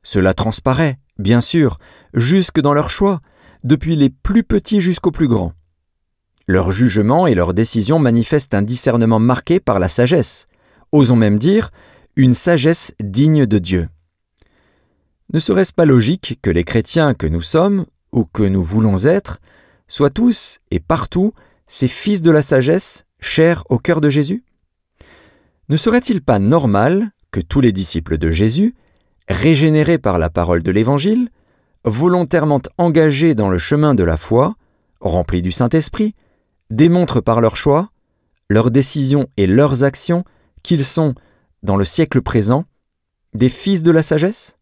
Cela transparaît, bien sûr, jusque dans leurs choix, depuis les plus petits jusqu'aux plus grands. Leurs jugements et leurs décisions manifestent un discernement marqué par la sagesse, osons même dire une sagesse digne de Dieu. Ne serait-ce pas logique que les chrétiens que nous sommes, ou que nous voulons être, soient tous et partout ces fils de la sagesse, chers au cœur de Jésus? Ne serait-il pas normal que tous les disciples de Jésus, régénérés par la parole de l'Évangile, volontairement engagés dans le chemin de la foi, remplis du Saint-Esprit, démontrent par leurs choix, leurs décisions et leurs actions qu'ils sont, dans le siècle présent, des fils de la sagesse?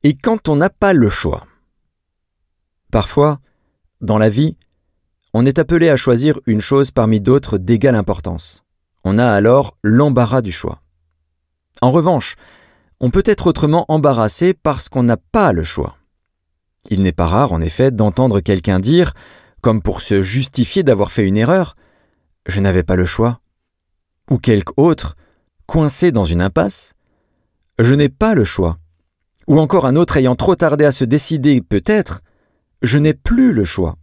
Et quand on n'a pas le choix? Parfois, dans la vie, on est appelé à choisir une chose parmi d'autres d'égale importance. On a alors l'embarras du choix. En revanche, on peut être autrement embarrassé parce qu'on n'a pas le choix. Il n'est pas rare, en effet, d'entendre quelqu'un dire, comme pour se justifier d'avoir fait une erreur, « Je n'avais pas le choix ». Ou quelque autre, coincé dans une impasse, « Je n'ai pas le choix ». Ou encore un autre ayant trop tardé à se décider, peut-être, « Je n'ai plus le choix ».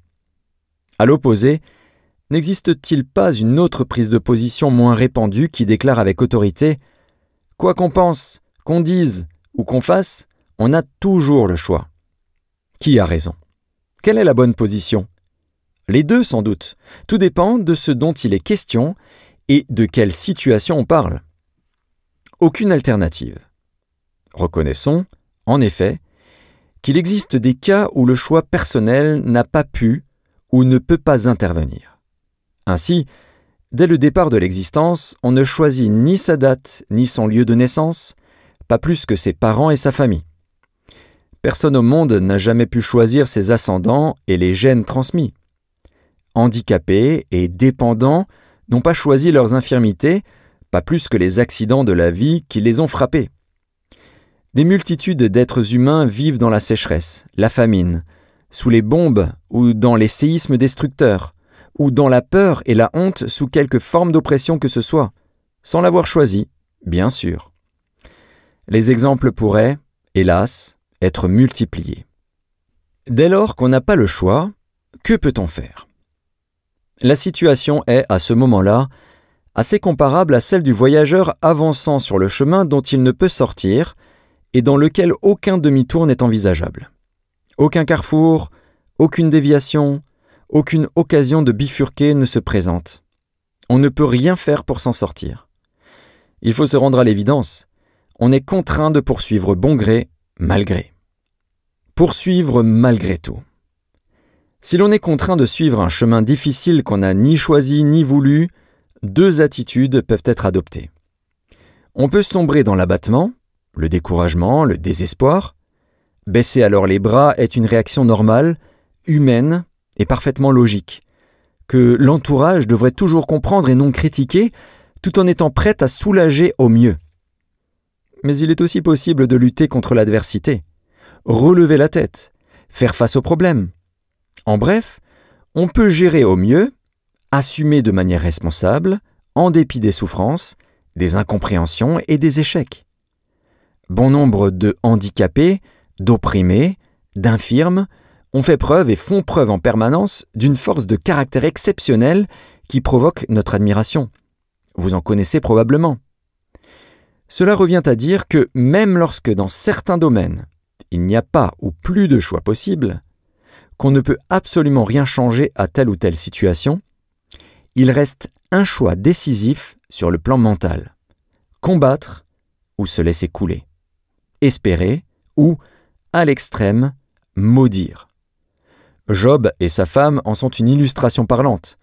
À l'opposé, n'existe-t-il pas une autre prise de position moins répandue qui déclare avec autorité « Quoi qu'on pense, qu'on dise ou qu'on fasse, on a toujours le choix ». Qui a raison? Quelle est la bonne position? Les deux sans doute. Tout dépend de ce dont il est question et de quelle situation on parle. Aucune alternative. Reconnaissons, en effet, qu'il existe des cas où le choix personnel n'a pas pu ou ne peut pas intervenir. Ainsi, dès le départ de l'existence, on ne choisit ni sa date ni son lieu de naissance, pas plus que ses parents et sa famille. Personne au monde n'a jamais pu choisir ses ascendants et les gènes transmis. Handicapés et dépendants n'ont pas choisi leurs infirmités, pas plus que les accidents de la vie qui les ont frappés. Des multitudes d'êtres humains vivent dans la sécheresse, la famine, sous les bombes ou dans les séismes destructeurs, ou dans la peur et la honte sous quelque forme d'oppression que ce soit, sans l'avoir choisi, bien sûr. Les exemples pourraient, hélas, être multipliés. Dès lors qu'on n'a pas le choix, que peut-on faire? La situation est, à ce moment-là, assez comparable à celle du voyageur avançant sur le chemin dont il ne peut sortir et dans lequel aucun demi-tour n'est envisageable. Aucun carrefour, aucune déviation, aucune occasion de bifurquer ne se présente. On ne peut rien faire pour s'en sortir. Il faut se rendre à l'évidence. On est contraint de poursuivre bon gré, mal gré. Poursuivre malgré tout. Si l'on est contraint de suivre un chemin difficile qu'on n'a ni choisi ni voulu, deux attitudes peuvent être adoptées. On peut sombrer dans l'abattement, le découragement, le désespoir. Baisser alors les bras est une réaction normale, humaine et parfaitement logique, que l'entourage devrait toujours comprendre et non critiquer, tout en étant prêt à soulager au mieux. Mais il est aussi possible de lutter contre l'adversité, relever la tête, faire face aux problèmes. En bref, on peut gérer au mieux, assumer de manière responsable, en dépit des souffrances, des incompréhensions et des échecs. Bon nombre de handicapés, d'opprimés, d'infirmes ont fait preuve et font preuve en permanence d'une force de caractère exceptionnelle qui provoque notre admiration. Vous en connaissez probablement. Cela revient à dire que même lorsque dans certains domaines, il n'y a pas ou plus de choix possible, qu'on ne peut absolument rien changer à telle ou telle situation, il reste un choix décisif sur le plan mental. Combattre ou se laisser couler. Espérer ou, à l'extrême, maudire. Job et sa femme en sont une illustration parlante.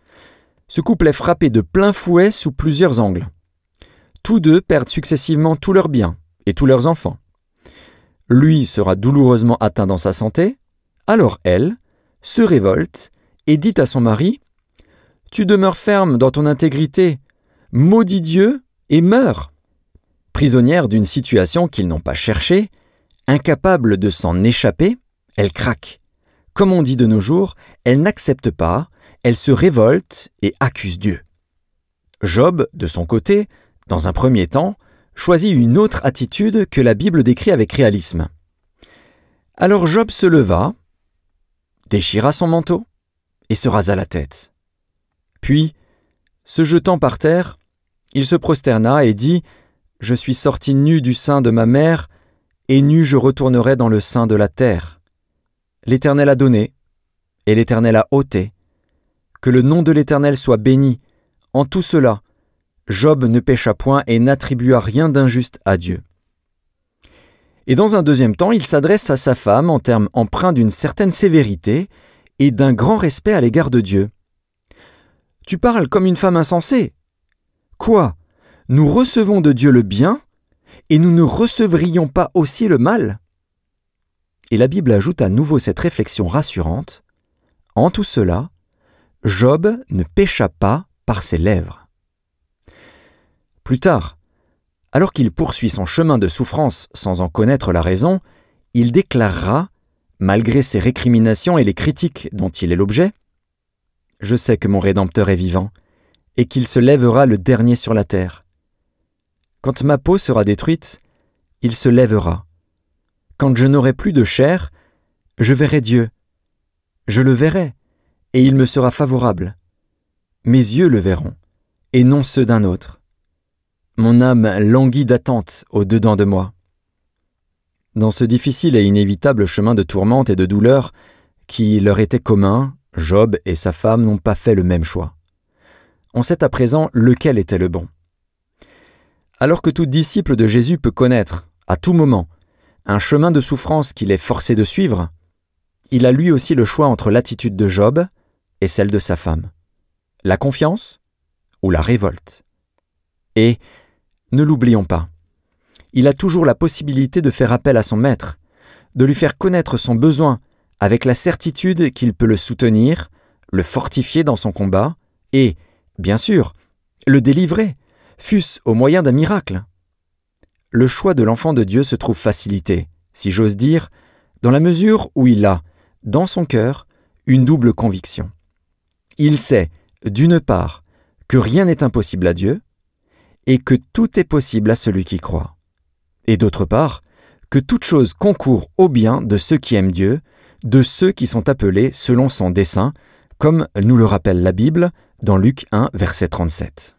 Ce couple est frappé de plein fouet sous plusieurs angles. Tous deux perdent successivement tous leurs biens et tous leurs enfants. Lui sera douloureusement atteint dans sa santé, alors elle se révolte et dit à son mari « Tu demeures ferme dans ton intégrité, maudis Dieu et meurs !» Prisonnière d'une situation qu'ils n'ont pas cherchée, incapable de s'en échapper, elle craque. Comme on dit de nos jours, elle n'accepte pas, elle se révolte et accuse Dieu. Job, de son côté, dans un premier temps, choisit une autre attitude que la Bible décrit avec réalisme. Alors Job se leva, déchira son manteau et se rasa la tête. Puis, se jetant par terre, il se prosterna et dit « Je suis sorti nu du sein de ma mère, et nu je retournerai dans le sein de la terre. L'Éternel a donné, et l'Éternel a ôté. Que le nom de l'Éternel soit béni. En tout cela, Job ne pécha point et n'attribua rien d'injuste à Dieu. » Et dans un deuxième temps, il s'adresse à sa femme en termes empreints d'une certaine sévérité et d'un grand respect à l'égard de Dieu. « Tu parles comme une femme insensée. Quoi ? Nous recevons de Dieu le bien et nous ne recevrions pas aussi le mal ?» Et la Bible ajoute à nouveau cette réflexion rassurante. « En tout cela, Job ne pécha pas par ses lèvres. Plus tard, alors qu'il poursuit son chemin de souffrance sans en connaître la raison, il déclarera, malgré ses récriminations et les critiques dont il est l'objet, « Je sais que mon Rédempteur est vivant, et qu'il se lèvera le dernier sur la terre. Quand ma peau sera détruite, il se lèvera. Quand je n'aurai plus de chair, je verrai Dieu. Je le verrai, et il me sera favorable. Mes yeux le verront, et non ceux d'un autre. Mon âme languit d'attente au-dedans de moi. » Dans ce difficile et inévitable chemin de tourmente et de douleur qui leur était commun, Job et sa femme n'ont pas fait le même choix. On sait à présent lequel était le bon. Alors que tout disciple de Jésus peut connaître, à tout moment, un chemin de souffrance qu'il est forcé de suivre, il a lui aussi le choix entre l'attitude de Job et celle de sa femme. La confiance ou la révolte. Et, ne l'oublions pas, il a toujours la possibilité de faire appel à son maître, de lui faire connaître son besoin avec la certitude qu'il peut le soutenir, le fortifier dans son combat et, bien sûr, le délivrer, fût-ce au moyen d'un miracle. Le choix de l'enfant de Dieu se trouve facilité, si j'ose dire, dans la mesure où il a, dans son cœur, une double conviction. Il sait, d'une part, que rien n'est impossible à Dieu, et que tout est possible à celui qui croit. Et d'autre part, que toute chose concourt au bien de ceux qui aiment Dieu, de ceux qui sont appelés selon son dessein, comme nous le rappelle la Bible dans Luc 1, verset 37.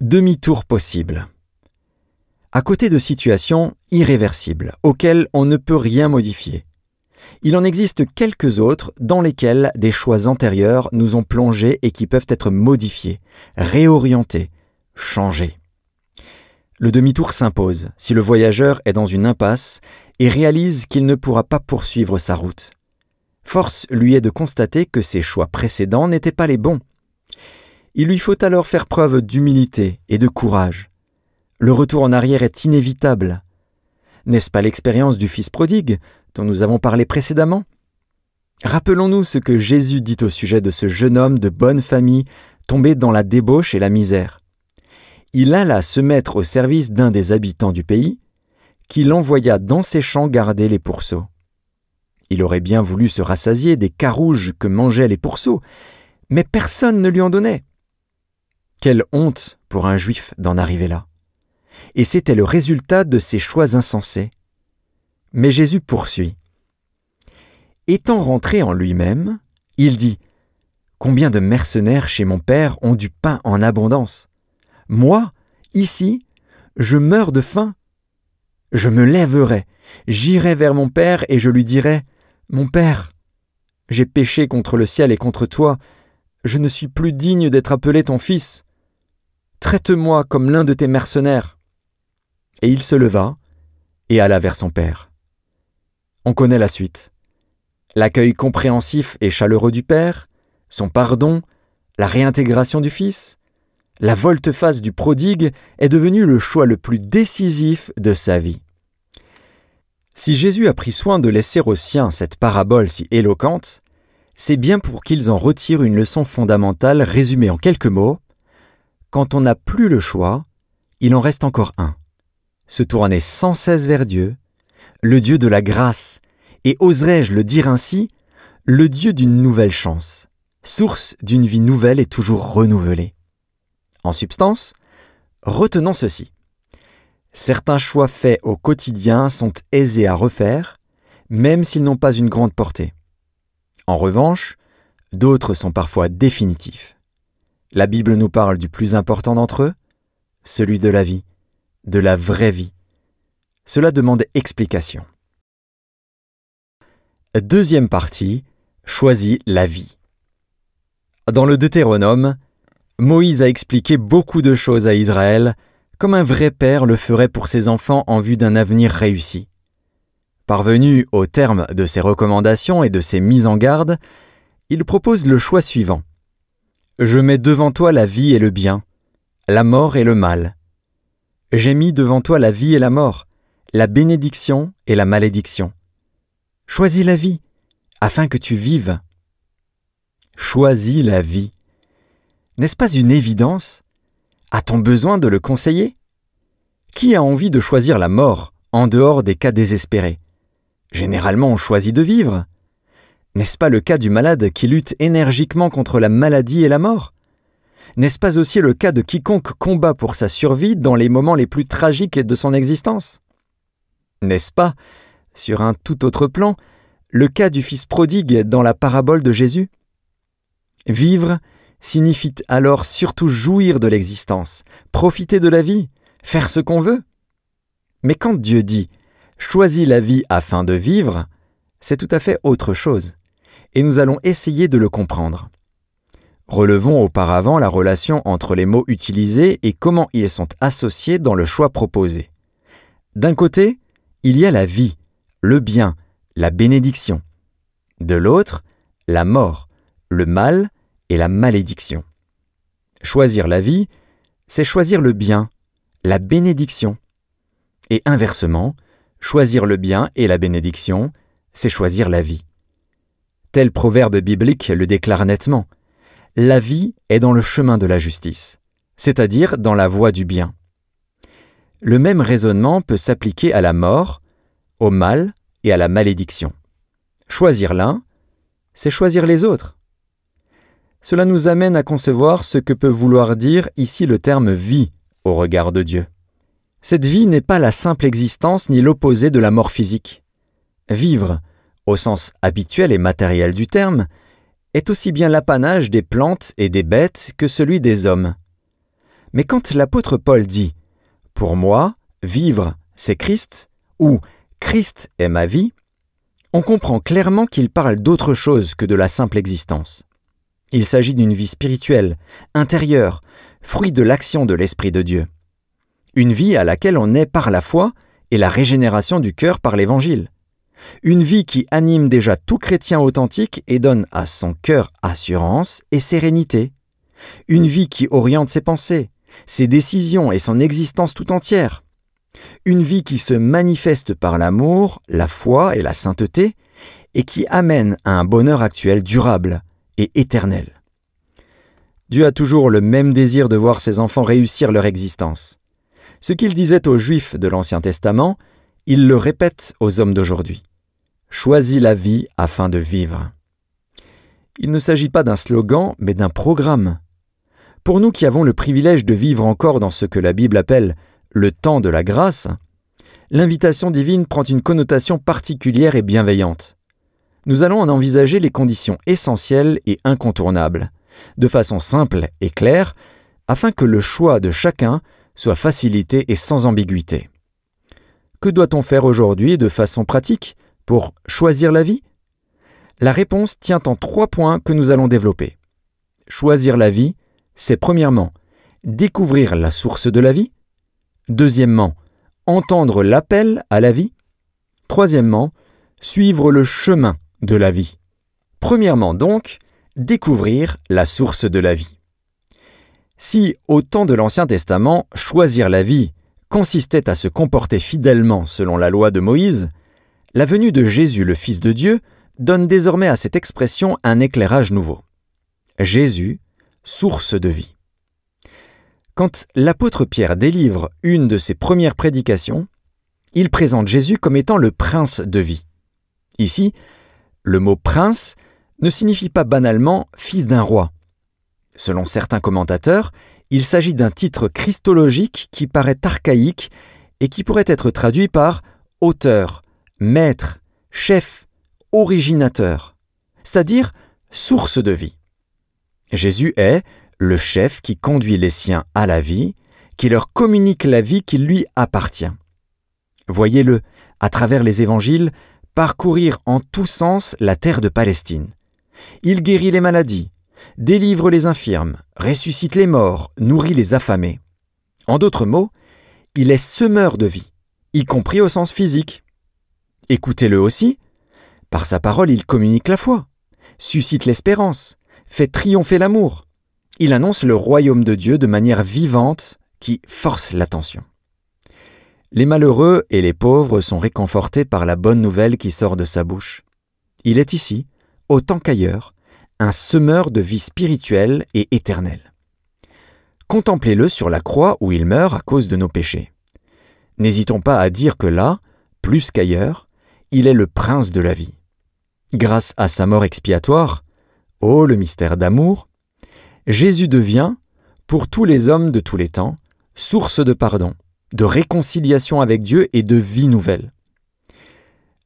Demi-tour possible. À côté de situations irréversibles, auxquelles on ne peut rien modifier, il en existe quelques autres dans lesquelles des choix antérieurs nous ont plongés et qui peuvent être modifiés, réorientés, changés. Le demi-tour s'impose si le voyageur est dans une impasse et réalise qu'il ne pourra pas poursuivre sa route. Force lui est de constater que ses choix précédents n'étaient pas les bons. Il lui faut alors faire preuve d'humilité et de courage. Le retour en arrière est inévitable. N'est-ce pas l'expérience du fils prodigue dont nous avons parlé précédemment? Rappelons-nous ce que Jésus dit au sujet de ce jeune homme de bonne famille tombé dans la débauche et la misère. Il alla se mettre au service d'un des habitants du pays, qui l'envoya dans ses champs garder les pourceaux. Il aurait bien voulu se rassasier des carouges que mangeaient les pourceaux, mais personne ne lui en donnait. Quelle honte pour un juif d'en arriver là. Et c'était le résultat de ses choix insensés. Mais Jésus poursuit. Étant rentré en lui-même, il dit « Combien de mercenaires chez mon père ont du pain en abondance ? Moi, ici, je meurs de faim. Je me lèverai, j'irai vers mon père et je lui dirai « Mon père, j'ai péché contre le ciel et contre toi, je ne suis plus digne d'être appelé ton fils. Traite-moi comme l'un de tes mercenaires. » Et il se leva et alla vers son père. On connaît la suite. L'accueil compréhensif et chaleureux du père, son pardon, la réintégration du fils, la volte-face du prodigue est devenue le choix le plus décisif de sa vie. Si Jésus a pris soin de laisser aux siens cette parabole si éloquente, c'est bien pour qu'ils en retirent une leçon fondamentale résumée en quelques mots. Quand on n'a plus le choix, il en reste encore un. Se tourner sans cesse vers Dieu, le Dieu de la grâce, et oserais-je le dire ainsi, le Dieu d'une nouvelle chance, source d'une vie nouvelle et toujours renouvelée. En substance, retenons ceci. Certains choix faits au quotidien sont aisés à refaire, même s'ils n'ont pas une grande portée. En revanche, d'autres sont parfois définitifs. La Bible nous parle du plus important d'entre eux, celui de la vie, de la vraie vie. Cela demande explication. Deuxième partie, choisis la vie. Dans le Deutéronome, Moïse a expliqué beaucoup de choses à Israël, comme un vrai père le ferait pour ses enfants en vue d'un avenir réussi. Parvenu au terme de ses recommandations et de ses mises en garde, il propose le choix suivant. « Je mets devant toi la vie et le bien, la mort et le mal. J'ai mis devant toi la vie et la mort, la bénédiction et la malédiction. Choisis la vie, afin que tu vives. » Choisis la vie, N'est-ce pas une évidence? A-t-on besoin de le conseiller? Qui a envie de choisir la mort en dehors des cas désespérés? Généralement, on choisit de vivre. N'est-ce pas le cas du malade qui lutte énergiquement contre la maladie et la mort? N'est-ce pas aussi le cas de quiconque combat pour sa survie dans les moments les plus tragiques de son existence? N'est-ce pas, sur un tout autre plan, le cas du fils prodigue dans la parabole de Jésus? Vivre signifie alors surtout jouir de l'existence, profiter de la vie, faire ce qu'on veut. Mais quand Dieu dit « choisis la vie afin de vivre », c'est tout à fait autre chose, et nous allons essayer de le comprendre. Relevons auparavant la relation entre les mots utilisés et comment ils sont associés dans le choix proposé. D'un côté, il y a la vie, le bien, la bénédiction. De l'autre, la mort, le mal et la malédiction. Choisir la vie, c'est choisir le bien, la bénédiction. Et inversement, choisir le bien et la bénédiction, c'est choisir la vie. Tel proverbe biblique le déclare nettement. La vie est dans le chemin de la justice, c'est-à-dire dans la voie du bien. Le même raisonnement peut s'appliquer à la mort, au mal et à la malédiction. Choisir l'un, c'est choisir les autres. Cela nous amène à concevoir ce que peut vouloir dire ici le terme « vie » au regard de Dieu. Cette vie n'est pas la simple existence ni l'opposé de la mort physique. Vivre, au sens habituel et matériel du terme, est aussi bien l'apanage des plantes et des bêtes que celui des hommes. Mais quand l'apôtre Paul dit « Pour moi, vivre, c'est Christ » ou « Christ est ma vie », on comprend clairement qu'il parle d'autre chose que de la simple existence. Il s'agit d'une vie spirituelle, intérieure, fruit de l'action de l'Esprit de Dieu. Une vie à laquelle on naît par la foi et la régénération du cœur par l'Évangile. Une vie qui anime déjà tout chrétien authentique et donne à son cœur assurance et sérénité. Une vie qui oriente ses pensées, ses décisions et son existence tout entière. Une vie qui se manifeste par l'amour, la foi et la sainteté et qui amène à un bonheur actuel durable et éternel. Dieu a toujours le même désir de voir ses enfants réussir leur existence. Ce qu'il disait aux Juifs de l'Ancien Testament, il le répète aux hommes d'aujourd'hui. Choisis la vie afin de vivre. Il ne s'agit pas d'un slogan, mais d'un programme. Pour nous qui avons le privilège de vivre encore dans ce que la Bible appelle le temps de la grâce, l'invitation divine prend une connotation particulière et bienveillante. Nous allons en envisager les conditions essentielles et incontournables, de façon simple et claire, afin que le choix de chacun soit facilité et sans ambiguïté. Que doit-on faire aujourd'hui de façon pratique pour choisir la vie? La réponse tient en 3 points que nous allons développer. Choisir la vie, c'est premièrement découvrir la source de la vie. Deuxièmement, entendre l'appel à la vie. Troisièmement, suivre le chemin de la vie. Premièrement donc, découvrir la source de la vie. Si, au temps de l'Ancien Testament, choisir la vie consistait à se comporter fidèlement selon la loi de Moïse, la venue de Jésus, le Fils de Dieu, donne désormais à cette expression un éclairage nouveau. Jésus, source de vie. Quand l'apôtre Pierre délivre une de ses premières prédications, il présente Jésus comme étant le prince de vie. Ici, le mot « prince » ne signifie pas banalement « fils d'un roi ». Selon certains commentateurs, il s'agit d'un titre christologique qui paraît archaïque et qui pourrait être traduit par « auteur », « maître »,« chef »,« originateur », c'est-à-dire « source de vie ». Jésus est le chef qui conduit les siens à la vie, qui leur communique la vie qui lui appartient. Voyez-le, à travers les évangiles, parcourir en tous sens la terre de Palestine. Il guérit les maladies, délivre les infirmes, ressuscite les morts, nourrit les affamés. En d'autres mots, il est semeur de vie, y compris au sens physique. Écoutez-le aussi, par sa parole il communique la foi, suscite l'espérance, fait triompher l'amour. Il annonce le royaume de Dieu de manière vivante qui force l'attention. Les malheureux et les pauvres sont réconfortés par la bonne nouvelle qui sort de sa bouche. Il est ici, autant qu'ailleurs, un semeur de vie spirituelle et éternelle. contemplez-le sur la croix où il meurt à cause de nos péchés. N'hésitons pas à dire que là, plus qu'ailleurs, il est le prince de la vie. Grâce à sa mort expiatoire, oh le mystère d'amour, Jésus devient, pour tous les hommes de tous les temps, source de pardon, de réconciliation avec Dieu et de vie nouvelle.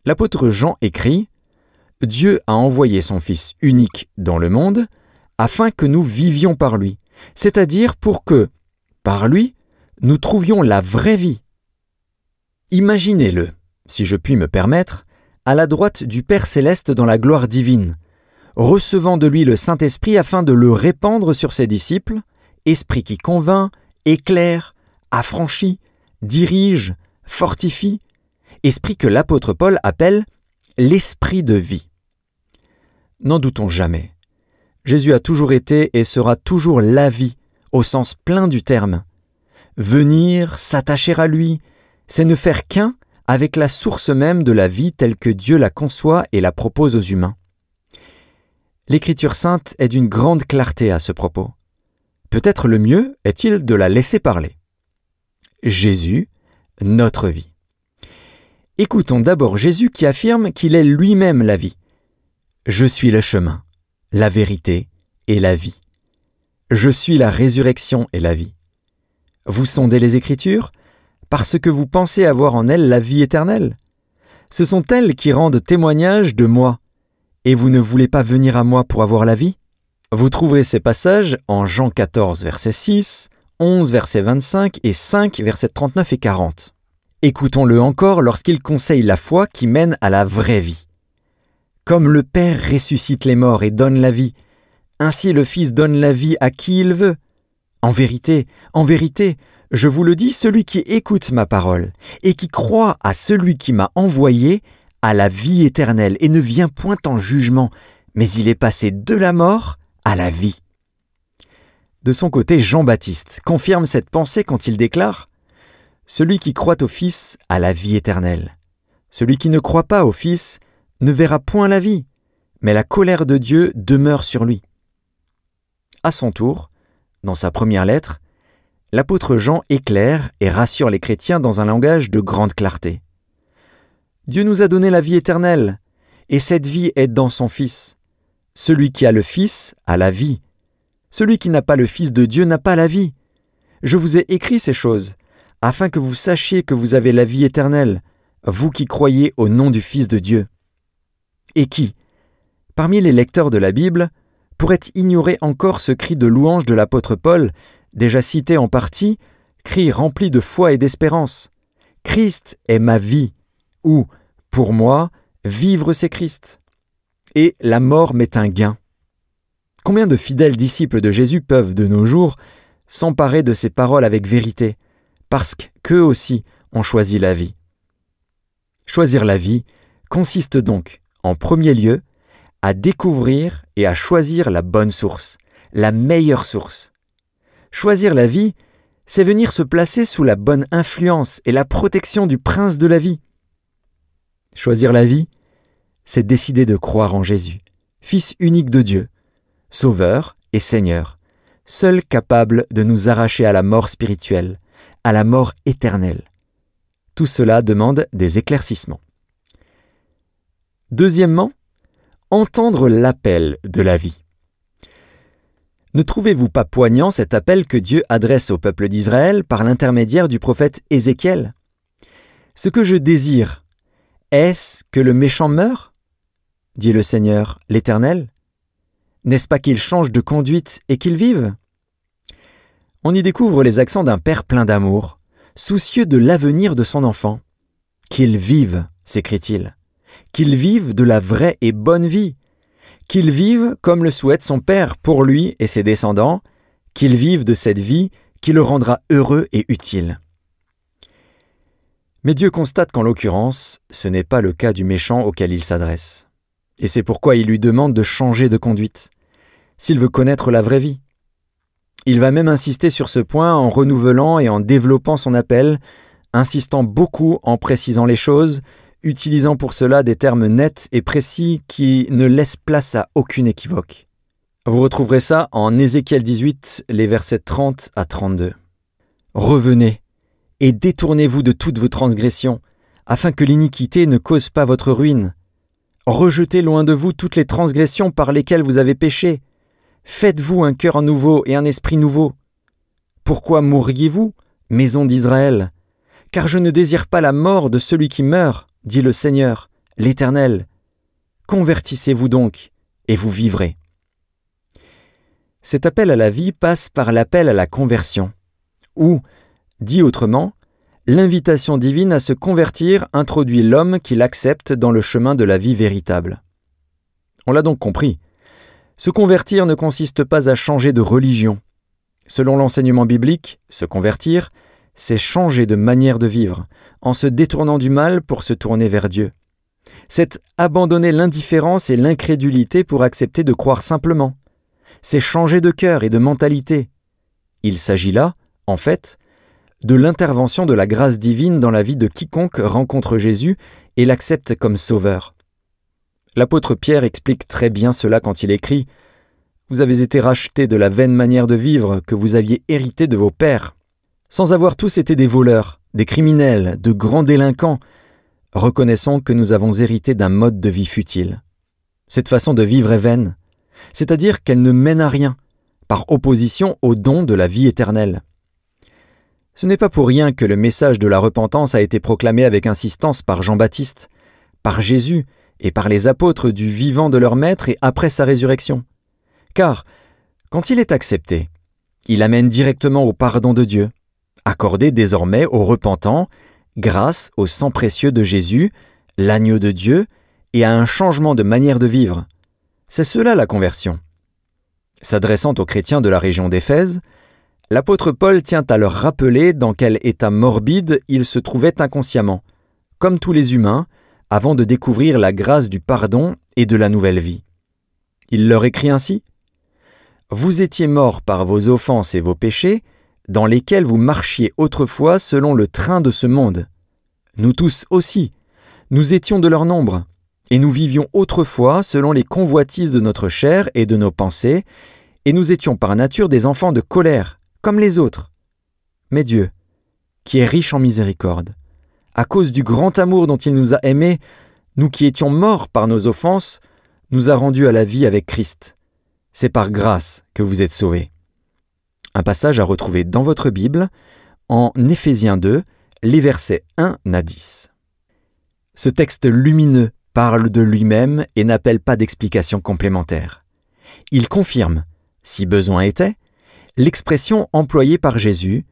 L'apôtre Jean écrit « Dieu a envoyé son Fils unique dans le monde afin que nous vivions par lui, c'est-à-dire pour que, par lui, nous trouvions la vraie vie. » Imaginez-le, si je puis me permettre, à la droite du Père céleste dans la gloire divine, recevant de lui le Saint-Esprit afin de le répandre sur ses disciples, esprit qui convainc, éclaire, affranchit, dirige, fortifie, esprit que l'apôtre Paul appelle l'esprit de vie. N'en doutons jamais. Jésus a toujours été et sera toujours la vie, au sens plein du terme. Venir, s'attacher à lui, c'est ne faire qu'un avec la source même de la vie telle que Dieu la conçoit et la propose aux humains. L'Écriture sainte est d'une grande clarté à ce propos. Peut-être le mieux est-il de la laisser parler. Jésus, notre vie. Écoutons d'abord Jésus qui affirme qu'il est lui-même la vie. « Je suis le chemin, la vérité et la vie. Je suis la résurrection et la vie. » Vous sondez les Écritures parce que vous pensez avoir en elles la vie éternelle. Ce sont elles qui rendent témoignage de moi. Et vous ne voulez pas venir à moi pour avoir la vie? Vous trouverez ces passages en Jean 14, verset 6, 11, verset 25 et 5, verset 39 et 40. Écoutons-le encore lorsqu'il conseille la foi qui mène à la vraie vie. Comme le Père ressuscite les morts et donne la vie, ainsi le Fils donne la vie à qui il veut. En vérité, je vous le dis, celui qui écoute ma parole et qui croit à celui qui m'a envoyé a la vie éternelle et ne vient point en jugement, mais il est passé de la mort à la vie. De son côté, Jean-Baptiste confirme cette pensée quand il déclare « Celui qui croit au Fils a la vie éternelle. Celui qui ne croit pas au Fils ne verra point la vie, mais la colère de Dieu demeure sur lui. » À son tour, dans sa première lettre, l'apôtre Jean éclaire et rassure les chrétiens dans un langage de grande clarté. Dieu nous a donné la vie éternelle, et cette vie est dans son Fils. Celui qui a le Fils a la vie. Celui qui n'a pas le Fils de Dieu n'a pas la vie. Je vous ai écrit ces choses, afin que vous sachiez que vous avez la vie éternelle, vous qui croyez au nom du Fils de Dieu. Et qui, parmi les lecteurs de la Bible, pourrait ignorer encore ce cri de louange de l'apôtre Paul, déjà cité en partie, cri rempli de foi et d'espérance. « Christ est ma vie » ou « Pour moi, vivre c'est Christ » et « La mort m'est un gain ». Combien de fidèles disciples de Jésus peuvent, de nos jours, s'emparer de ces paroles avec vérité, parce qu'eux aussi ont choisi la vie. Choisir la vie consiste donc, en premier lieu, à découvrir et à choisir la bonne source, la meilleure source. Choisir la vie, c'est venir se placer sous la bonne influence et la protection du prince de la vie. Choisir la vie, c'est décider de croire en Jésus, Fils unique de Dieu, Sauveur et Seigneur, seul capable de nous arracher à la mort spirituelle, à la mort éternelle. Tout cela demande des éclaircissements. Deuxièmement, entendre l'appel de la vie. Ne trouvez-vous pas poignant cet appel que Dieu adresse au peuple d'Israël par l'intermédiaire du prophète Ézéchiel? Ce que je désire, est-ce que le méchant meure? Dit le Seigneur, l'Éternel. N'est-ce pas qu'il change de conduite et qu'il vive? On y découvre les accents d'un père plein d'amour, soucieux de l'avenir de son enfant. Qu'il vive, s'écrie-t-il. Qu'il vive de la vraie et bonne vie. Qu'il vive comme le souhaite son père pour lui et ses descendants. Qu'il vive de cette vie qui le rendra heureux et utile. Mais Dieu constate qu'en l'occurrence, ce n'est pas le cas du méchant auquel il s'adresse. Et c'est pourquoi il lui demande de changer de conduite, s'il veut connaître la vraie vie. Il va même insister sur ce point en renouvelant et en développant son appel, insistant beaucoup en précisant les choses, utilisant pour cela des termes nets et précis qui ne laissent place à aucune équivoque. Vous retrouverez ça en Ézéchiel 18, les versets 30 à 32. « Revenez et détournez-vous de toutes vos transgressions, afin que l'iniquité ne cause pas votre ruine. Rejetez loin de vous toutes les transgressions par lesquelles vous avez péché. Faites-vous un cœur nouveau et un esprit nouveau. Pourquoi mourriez-vous, maison d'Israël? Car je ne désire pas la mort de celui qui meurt, dit le Seigneur, l'Éternel. Convertissez-vous donc, et vous vivrez. » Cet appel à la vie passe par l'appel à la conversion, ou, dit autrement, l'invitation divine à se convertir introduit l'homme qui l'accepte dans le chemin de la vie véritable. On l'a donc compris. Se convertir ne consiste pas à changer de religion. Selon l'enseignement biblique, se convertir, c'est changer de manière de vivre, en se détournant du mal pour se tourner vers Dieu. C'est abandonner l'indifférence et l'incrédulité pour accepter de croire simplement. C'est changer de cœur et de mentalité. Il s'agit là, en fait, de l'intervention de la grâce divine dans la vie de quiconque rencontre Jésus et l'accepte comme sauveur. L'apôtre Pierre explique très bien cela quand il écrit « Vous avez été rachetés de la vaine manière de vivre que vous aviez héritée de vos pères. Sans avoir tous été des voleurs, des criminels, de grands délinquants, reconnaissons que nous avons hérité d'un mode de vie futile. Cette façon de vivre est vaine, c'est-à-dire qu'elle ne mène à rien, par opposition au don de la vie éternelle. Ce n'est pas pour rien que le message de la repentance a été proclamé avec insistance par Jean-Baptiste, par Jésus et par les apôtres du vivant de leur Maître et après sa résurrection. Car, quand il est accepté, il amène directement au pardon de Dieu, accordé désormais aux repentants grâce au sang précieux de Jésus, l'agneau de Dieu, et à un changement de manière de vivre. C'est cela la conversion. S'adressant aux chrétiens de la région d'Éphèse, l'apôtre Paul tient à leur rappeler dans quel état morbide ils se trouvaient inconsciemment, comme tous les humains, avant de découvrir la grâce du pardon et de la nouvelle vie. Il leur écrit ainsi : « Vous étiez morts par vos offenses et vos péchés, dans lesquels vous marchiez autrefois selon le train de ce monde. Nous tous aussi, nous étions de leur nombre, et nous vivions autrefois selon les convoitises de notre chair et de nos pensées, et nous étions par nature des enfants de colère, comme les autres. Mais Dieu, qui est riche en miséricorde, à cause du grand amour dont il nous a aimés, nous qui étions morts par nos offenses, nous a rendus à la vie avec Christ. C'est par grâce que vous êtes sauvés. » Un passage à retrouver dans votre Bible, en Éphésiens 2, les versets 1 à 10. Ce texte lumineux parle de lui-même et n'appelle pas d'explication complémentaire. Il confirme, si besoin était, l'expression employée par Jésus,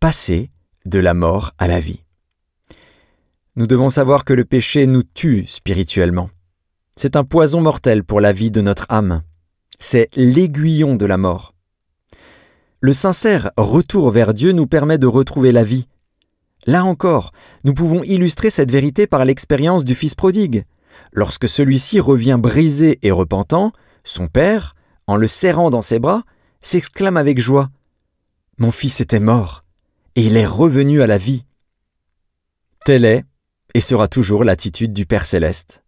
passer de la mort à la vie. Nous devons savoir que le péché nous tue spirituellement. C'est un poison mortel pour la vie de notre âme. C'est l'aiguillon de la mort. Le sincère retour vers Dieu nous permet de retrouver la vie. Là encore, nous pouvons illustrer cette vérité par l'expérience du fils prodigue. Lorsque celui-ci revient brisé et repentant, son père, en le serrant dans ses bras, s'exclame avec joie « Mon fils était mort, et il est revenu à la vie. » Telle est et sera toujours l'attitude du Père céleste.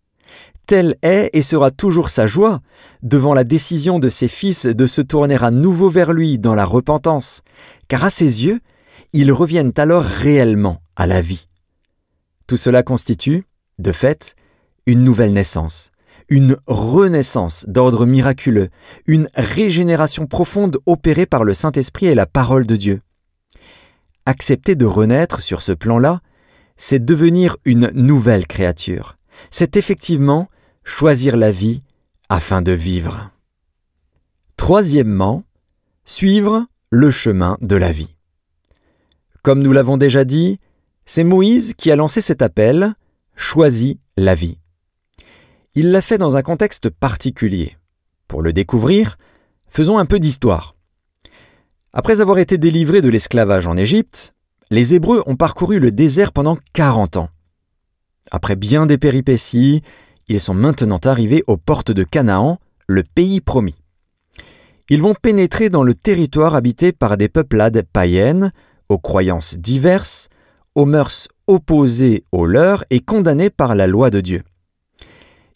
Telle est et sera toujours sa joie devant la décision de ses fils de se tourner à nouveau vers lui dans la repentance, car à ses yeux, ils reviennent alors réellement à la vie. Tout cela constitue, de fait, une nouvelle naissance, une renaissance d'ordre miraculeux, une régénération profonde opérée par le Saint-Esprit et la parole de Dieu. Accepter de renaître sur ce plan-là, c'est devenir une nouvelle créature. C'est effectivement choisir la vie afin de vivre. Troisièmement, suivre le chemin de la vie. Comme nous l'avons déjà dit, c'est Moïse qui a lancé cet appel « Choisis la vie ». Il l'a fait dans un contexte particulier. Pour le découvrir, faisons un peu d'histoire. Après avoir été délivrés de l'esclavage en Égypte, les Hébreux ont parcouru le désert pendant 40 ans. Après bien des péripéties, ils sont maintenant arrivés aux portes de Canaan, le pays promis. Ils vont pénétrer dans le territoire habité par des peuplades païennes, aux croyances diverses, aux mœurs opposées aux leurs et condamnées par la loi de Dieu.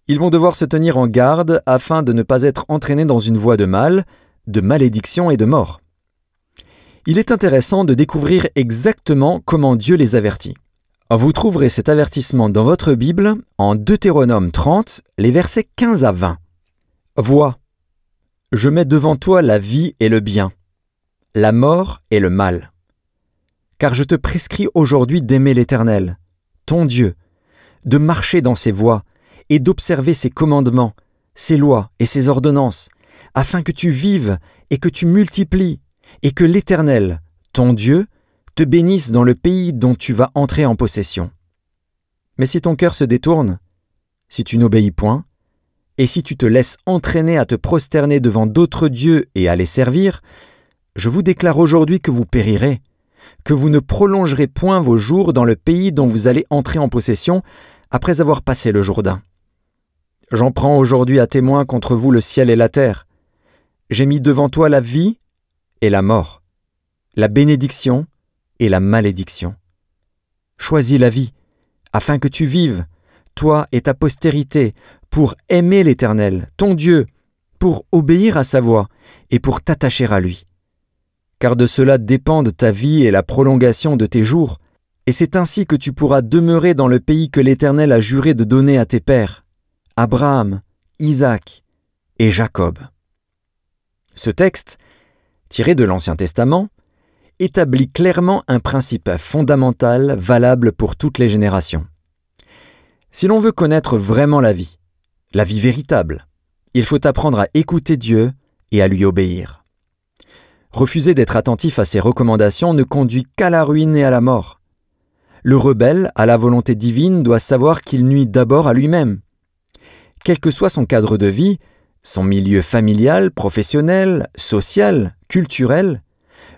Ils vont devoir se tenir en garde afin de ne pas être entraînés dans une voie de mal, de malédiction et de mort. Il est intéressant de découvrir exactement comment Dieu les avertit. Vous trouverez cet avertissement dans votre Bible en Deutéronome 30, les versets 15 à 20. « Vois, je mets devant toi la vie et le bien, la mort et le mal. Car je te prescris aujourd'hui d'aimer l'Éternel, ton Dieu, de marcher dans ses voies et d'observer ses commandements, ses lois et ses ordonnances, afin que tu vives et que tu multiplies, et que l'Éternel, ton Dieu, te bénisse dans le pays dont tu vas entrer en possession. Mais si ton cœur se détourne, si tu n'obéis point, et si tu te laisses entraîner à te prosterner devant d'autres dieux et à les servir, je vous déclare aujourd'hui que vous périrez, que vous ne prolongerez point vos jours dans le pays dont vous allez entrer en possession après avoir passé le Jourdain. J'en prends aujourd'hui à témoin contre vous le ciel et la terre. J'ai mis devant toi la vie et la mort, la bénédiction et la malédiction. Choisis la vie, afin que tu vives, toi et ta postérité, pour aimer l'Éternel, ton Dieu, pour obéir à sa voix et pour t'attacher à lui. Car de cela dépendent ta vie et la prolongation de tes jours, et c'est ainsi que tu pourras demeurer dans le pays que l'Éternel a juré de donner à tes pères, Abraham, Isaac et Jacob. » Ce texte, tiré de l'Ancien Testament, établit clairement un principe fondamental valable pour toutes les générations. Si l'on veut connaître vraiment la vie véritable, il faut apprendre à écouter Dieu et à lui obéir. Refuser d'être attentif à ses recommandations ne conduit qu'à la ruine et à la mort. Le rebelle à la volonté divine doit savoir qu'il nuit d'abord à lui-même. Quel que soit son cadre de vie, son milieu familial, professionnel, social, culturel,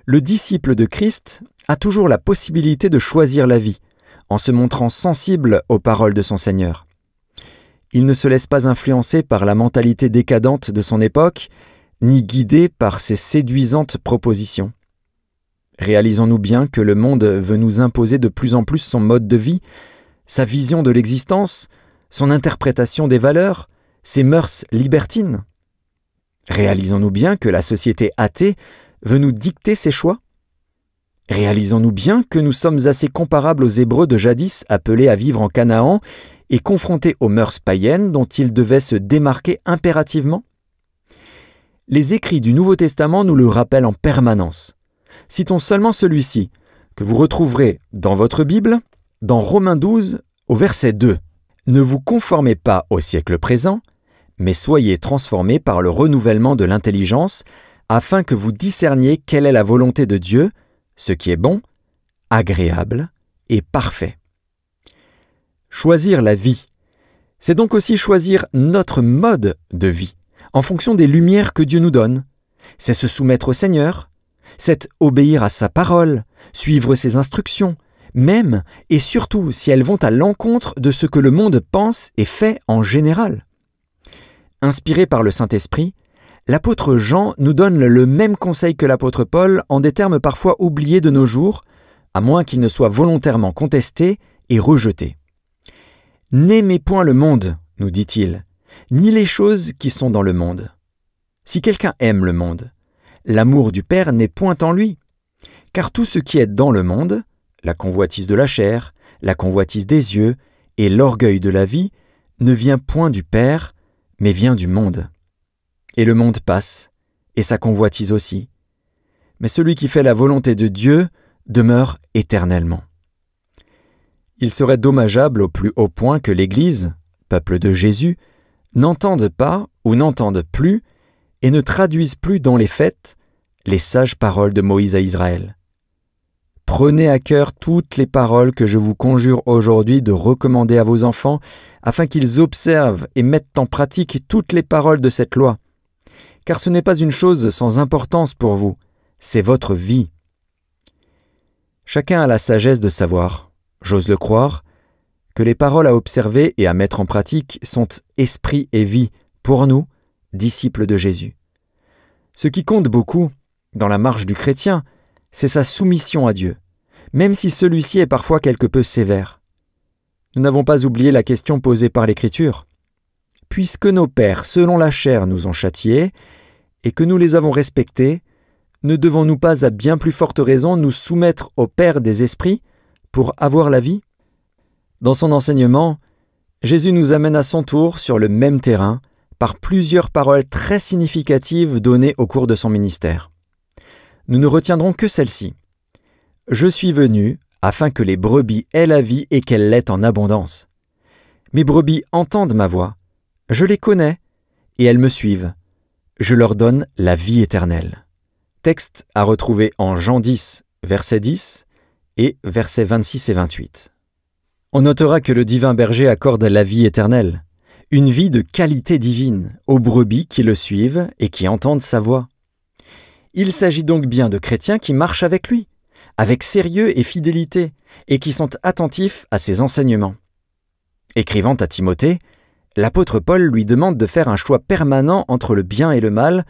le disciple de Christ a toujours la possibilité de choisir la vie, en se montrant sensible aux paroles de son Seigneur. Il ne se laisse pas influencer par la mentalité décadente de son époque, ni guidé par ses séduisantes propositions. Réalisons-nous bien que le monde veut nous imposer de plus en plus son mode de vie, sa vision de l'existence, son interprétation des valeurs, ses mœurs libertines. Réalisons-nous bien que la société athée veut nous dicter ses choix. Réalisons-nous bien que nous sommes assez comparables aux Hébreux de jadis appelés à vivre en Canaan et confrontés aux mœurs païennes dont ils devaient se démarquer impérativement. Les écrits du Nouveau Testament nous le rappellent en permanence. Citons seulement celui-ci, que vous retrouverez dans votre Bible, dans Romains 12, au verset 2. « Ne vous conformez pas au siècle présent, mais soyez transformés par le renouvellement de l'intelligence, afin que vous discerniez quelle est la volonté de Dieu, ce qui est bon, agréable et parfait. » Choisir la vie, c'est donc aussi choisir notre mode de vie, en fonction des lumières que Dieu nous donne. C'est se soumettre au Seigneur, c'est obéir à sa parole, suivre ses instructions, même et surtout si elles vont à l'encontre de ce que le monde pense et fait en général. Inspiré par le Saint-Esprit, l'apôtre Jean nous donne le même conseil que l'apôtre Paul en des termes parfois oubliés de nos jours, à moins qu'il ne soit volontairement contesté et rejeté. « N'aimez point le monde, nous dit-il, ni les choses qui sont dans le monde. Si quelqu'un aime le monde, l'amour du Père n'est point en lui. Car tout ce qui est dans le monde, la convoitise de la chair, la convoitise des yeux et l'orgueil de la vie, ne vient point du Père, mais vient du monde. Et le monde passe, et sa convoitise aussi. Mais celui qui fait la volonté de Dieu demeure éternellement. » Il serait dommageable au plus haut point que l'Église, peuple de Jésus, n'entende pas ou n'entende plus et ne traduise plus dans les faits les sages paroles de Moïse à Israël. Prenez à cœur toutes les paroles que je vous conjure aujourd'hui de recommander à vos enfants, afin qu'ils observent et mettent en pratique toutes les paroles de cette loi. Car ce n'est pas une chose sans importance pour vous, c'est votre vie. Chacun a la sagesse de savoir, j'ose le croire, que les paroles à observer et à mettre en pratique sont esprit et vie pour nous, disciples de Jésus. Ce qui compte beaucoup, dans la marche du chrétien, c'est sa soumission à Dieu, même si celui-ci est parfois quelque peu sévère. Nous n'avons pas oublié la question posée par l'Écriture. puisque nos pères, selon la chair, nous ont châtiés, et que nous les avons respectés, ne devons-nous pas à bien plus forte raison nous soumettre au Père des esprits pour avoir la vie ? Dans son enseignement, Jésus nous amène à son tour sur le même terrain par plusieurs paroles très significatives données au cours de son ministère. Nous ne retiendrons que celle-ci. « Je suis venu afin que les brebis aient la vie et qu'elles l'aient en abondance. Mes brebis entendent ma voix, je les connais et elles me suivent. Je leur donne la vie éternelle. » Texte à retrouver en Jean 10, verset 10 et versets 26 et 28. On notera que le divin berger accorde la vie éternelle, une vie de qualité divine, aux brebis qui le suivent et qui entendent sa voix. Il s'agit donc bien de chrétiens qui marchent avec lui, avec sérieux et fidélité, et qui sont attentifs à ses enseignements. Écrivant à Timothée, l'apôtre Paul lui demande de faire un choix permanent entre le bien et le mal,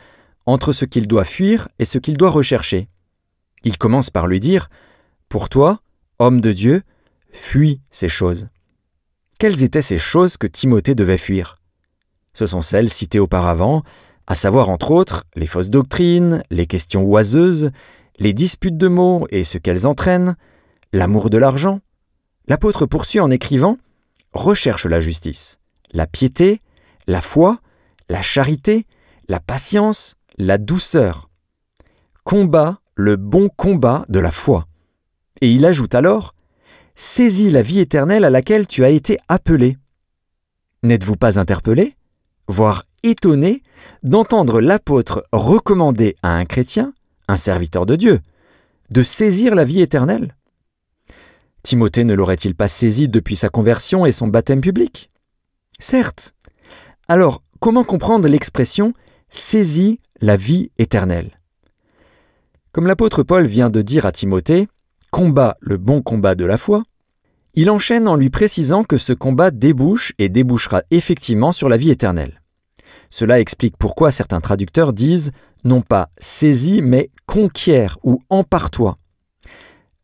entre ce qu'il doit fuir et ce qu'il doit rechercher. Il commence par lui dire « Pour toi, homme de Dieu, fuis ces choses. » Quelles étaient ces choses que Timothée devait fuir ? Ce sont celles citées auparavant, à savoir entre autres les fausses doctrines, les questions oiseuses, les disputes de mots et ce qu'elles entraînent, l'amour de l'argent. L'apôtre poursuit en écrivant « Recherche la justice, la piété, la foi, la charité, la patience, la douceur. Combat le bon combat de la foi. » Et il ajoute alors « Saisis la vie éternelle à laquelle tu as été appelé. » N'êtes-vous pas interpellé, voire étonné, d'entendre l'apôtre recommander à un chrétien, un serviteur de Dieu, de saisir la vie éternelle ? Timothée ne l'aurait-il pas saisi depuis sa conversion et son baptême public ? Certes. Alors, comment comprendre l'expression « saisis la vie éternelle » ? Comme l'apôtre Paul vient de dire à Timothée « combat le bon combat de la foi », il enchaîne en lui précisant que ce combat débouche et débouchera effectivement sur la vie éternelle. Cela explique pourquoi certains traducteurs disent non pas « saisis » mais « conquiert » ou « empare-toi ».